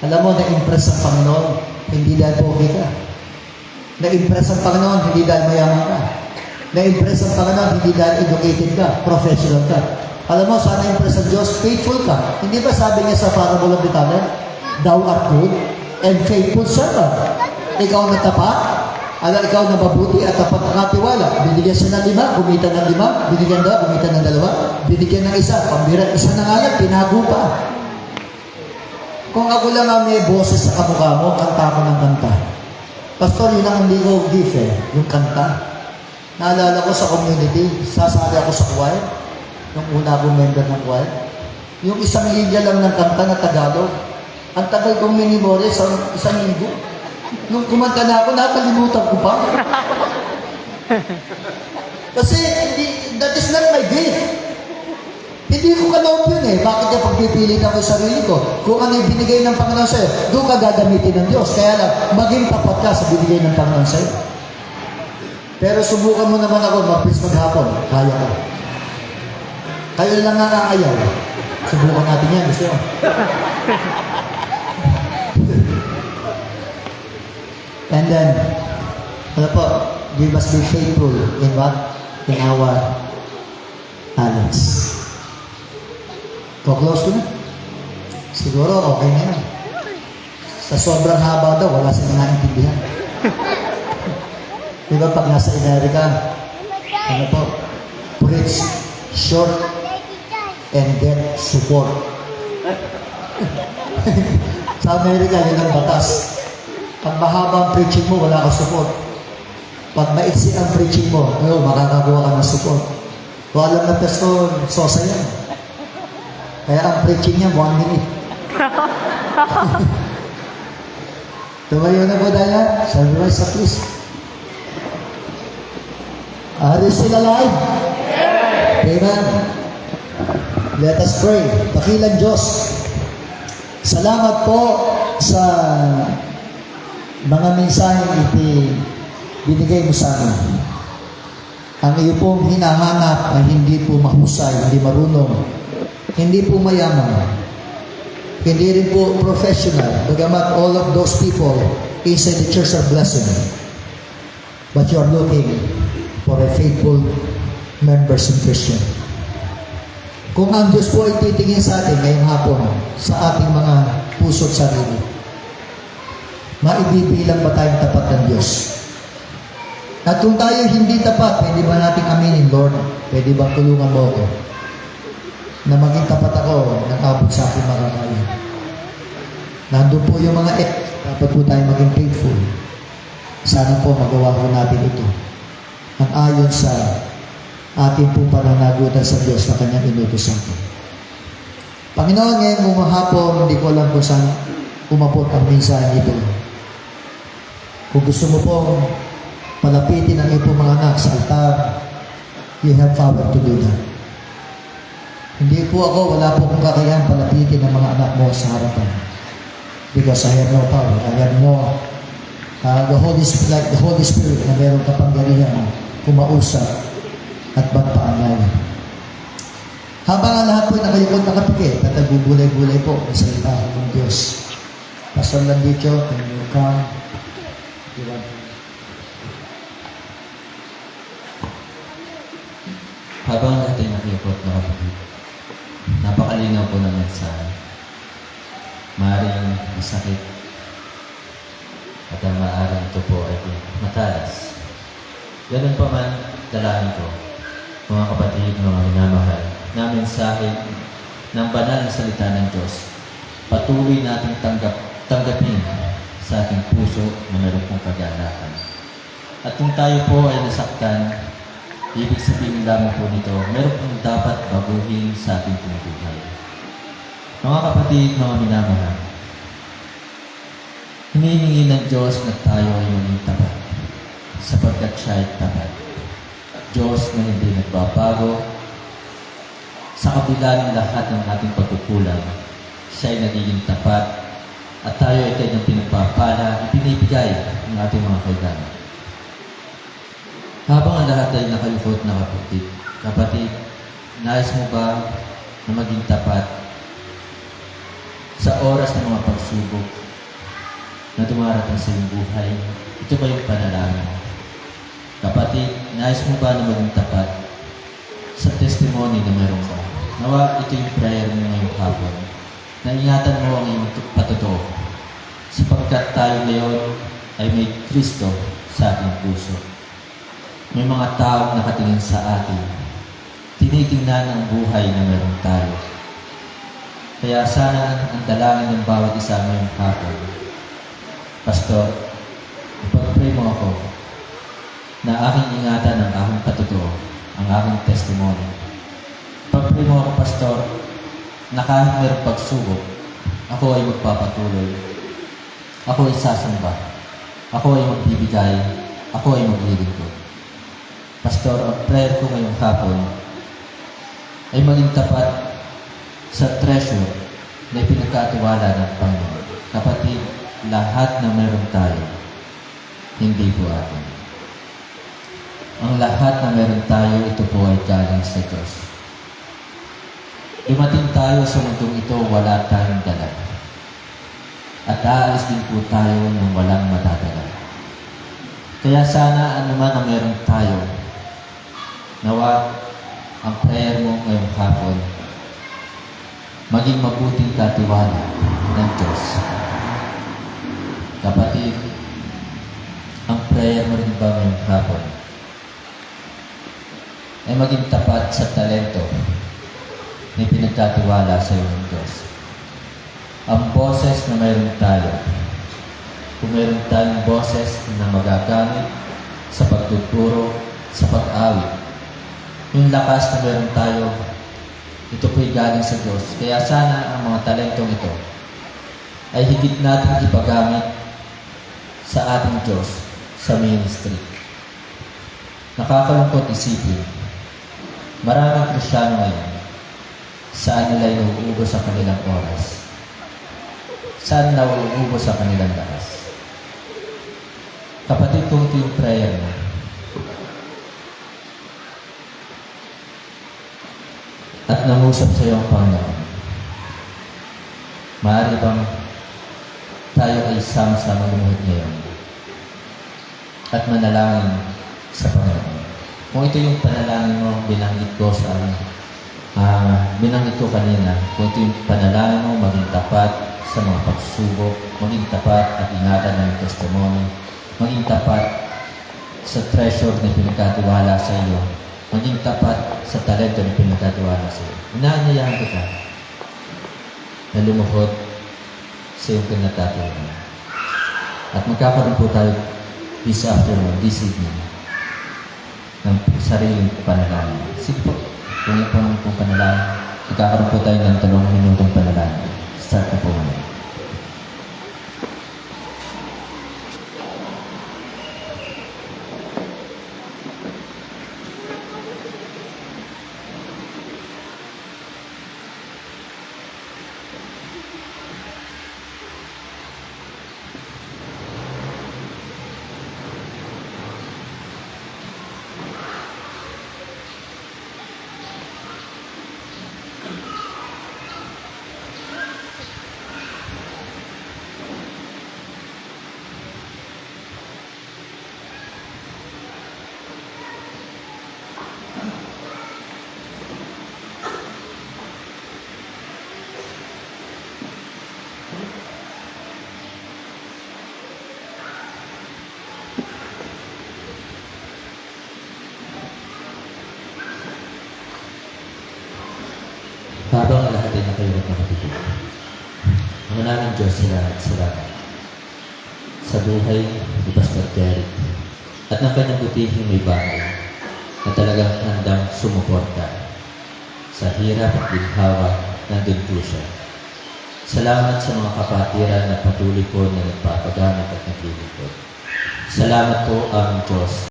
Alam mo, na-impress ang Panginoon, hindi dahil pogi ka. Na-impress ang Panginoon, hindi dahil mayaman ka. Na-impress ang Panginoon, hindi dahil educated ka, professional ka. Alam mo, sana impress ang Diyos, faithful ka. Hindi ba sabi niya sa parable of the talent, thou art good and faithful servant. Ikaw na tapat, ikaw na mabuti at tapat na katiwala. Binigyan siya ng 5, kumita ng 5. Binigyan daw, kumita ng 2. Binigyan ng 1, pambira, isa na nga lang, tinago pa. Kung ako lang ang may boses sa kamukha mo, kanta ko ng kanta. Pastor, yun ang hindi ko gift yung kanta. Naalala ko sa community, sasali ako sa choir, yung una akong member ng choir. Yung isang linya lang ng kanta na Tagalog, ang tagal kong minimorya sa isang linggo. Nung kumanta na ako, nakalimutan ko pa. Kasi, that is not my gift. Hindi ko kaloob yun Bakit niya pagpipilit ako sa sarili ko? Kung ano yung binigay ng Panginoon sa'yo, doon ka gagamitin ng Diyos. Kaya lang, maging tapat ka sa binigay ng Panginoon sa'yo. Pero subukan mo naman ako, mag-please maghapon. Kaya ko. Kayo lang nga ayaw. Subukan natin yan. Gusto nyo? And then, ano po, we must be faithful in what? In our talents. Close ko na. Siguro, okay na yan. Sa sobrang haba daw, wala silang naintindihan. Diba pag nasa Amerika, ano po, preach short and get support. Sa Amerika, yun ang batas. Pag mahaba ang preaching mo, wala kang support. Pag maiksi ang preaching mo, makakakuha ka ng support. Kung alam na Pastor Sosa yan. Kaya ang preaching niya, 1 minute. Tumayo na po dahil, sunrise sa please. Are you still alive? Amen. Let us pray. Dakilang Diyos, salamat po sa mga mensaheng binigay mo sa amin. Ang iyo pong hinahanap ay hindi po mahusay, hindi marunong, hindi po mayaman, hindi rin po professional. Bagamat all of those people inside the church are blessed. But you are looking for a faithful members and Christian. Kung ang Diyos po ay titingin sa atin ngayong hapon, sa ating mga puso't sarili, maibibilang ba tayong tapat ng Diyos? At kung tayo hindi tapat, pwede ba natin aminin, Lord, pwede bang tulungan mo ako na maging tapat ako ng abot sa aking makakaya? Nandun po yung mga dapat po tayo maging faithful. Sana po magawa ko natin ito ang ayon sa ating pong pananagutan sa Diyos na Kanyang inutusan ko. Panginoon, ngayon umahapon, hindi ko alam kung saan umabot ang mensahe nito. Kung gusto mo pong palapitin ang iyong mga anak sa altar, you have power to do that. Hindi po ako, wala po kong kakayahan palapitin ang mga anak mo sa harapan. Because I have no power. I have no the Holy Spirit na mayroong kapangyarihan kumausap at magpaanay. Habang ang lahat po ay nakayukod nakapikit at nagbubulay-bulay po sa salita ng Diyos. Pastor Landicho, can you come? Habang lahat ay nakayukod nakapikit, napakalinaw po ng mensahe. Maaaring masakit at ang maaaring ito po ay matalas. Ganun pa man, dalahan ko, mga kapatid, mga minamahal, na mensahe ng banal na salita ng Diyos, patuloy nating tanggapin sa ating puso na meron pong kaganahan. At kung tayo po ay nasaktan, ibig sabihin lamang po nito, meron pong dapat baguhin sa ating buhay. Mga kapatid, mga minamahal, hinihingi ng Diyos na tayo ay maging tapat, sapagkat siya ay tapat. Diyos na hindi nagbabago, sa kabila ng lahat ng ating pagkukulang, siya ay nagiging tapat, at tayo ay kanyang pinagpapala, ipinibigay ang ating mga kailangan. Habang ang lahat ay nakayukot na kapatid, nais mo ba na maging tapat sa oras ng mga pagsubok na dumarating sa iyong buhay? Ito ba yung panalangin mo? Kapatid, nais mo ba na maging tapat sa testimony na meron ka? Nawa, ito yung prayer mo ngayong hapon. Na ingatan mo ang iyong patotoo. Sapagkat tayo ngayon ay may Kristo sa ating puso. May mga taong nakatingin sa atin. Tinitingnan ang buhay na meron tayo. Kaya sana ang dalangin ng bawat isa ngayong hapon. Pastor, ipag-pray mo ako na aking ingatan ang aking patotoo, ang aking testimony. Pag-pray mo ako, Pastor, na kahit mayroong pagsubok, ako ay magpapatuloy. Ako ay sasamba. Ako ay magbibigay. Ako ay maglilingkod. Pastor, ang prayer ko ngayong hapon ay maging tapat sa treasure na ipinagkatiwala ng Panginoon. Kapatid, lahat na meron tayo, hindi po atin. Ang lahat na meron tayo, ito po ay galing sa Diyos. Dumating tayo sa mundong ito, wala tayong dala. At aalis din po tayo ng walang matatagal. Kaya sana anuman ang meron tayo, nawa ang prayer mo ngayong hapon, maging mabuting katiwala ng Diyos. Kapatid, ang prayer mo rin ba ngayong hapon ay maging tapat sa talento na pinagkatiwala sa iyo ng Diyos. Ang boses na mayroon tayo, kung mayroon tayong boses na magagamit sa pagtuturo, sa pag-awit, yung lakas na mayroon tayo, ito po'y galing sa Diyos. Kaya sana ang mga talentong ito ay higit natin ipagamit sa ating Diyos sa ministry. Nakakalungkot isipin, maraming Kristiyano ngayon, saan nila inuubos sa kanilang oras? Saan nauubos sa kanilang lakas? Kapatid, kung ito yung prayer mo, at nangusap sa iyo ang Panginoon, maaari bang tayo ay sama-sama lumuhod ngayon at manalangin sa Panginoon? Kung ito yung panalangin mo, binanggit ko sa binanggit ko kanina, kung ito yung panalangin mo, maging tapat sa mga pagsubok, maging tapat at ingatan ng testimony, maging tapat sa treasure na pinagkatiwala sa iyo, maging tapat sa talento na pinagkatiwala sa iyo. Inaanyayahan kita na lumuhod sa iyong pinagkatiwala. At magkakaroon po tayo this afternoon, this evening, ng sariling panalangin. Sige po, kung ito po panalangin, magkakaroon po tayo ng 3 minutong panalangin. Start na po muna. Habang lahat ay nakayurot na kapitid, ang namin Diyos salamat sa buhay ni Pastor Derek at ng kanyang butihing may bahay na talagang handang sumuporta sa hirap at ginhawa. Nandun po siya. Salamat sa mga kapatiran na patuloy po na nagpapagamit at naglilingkod. Salamat po, aming Diyos,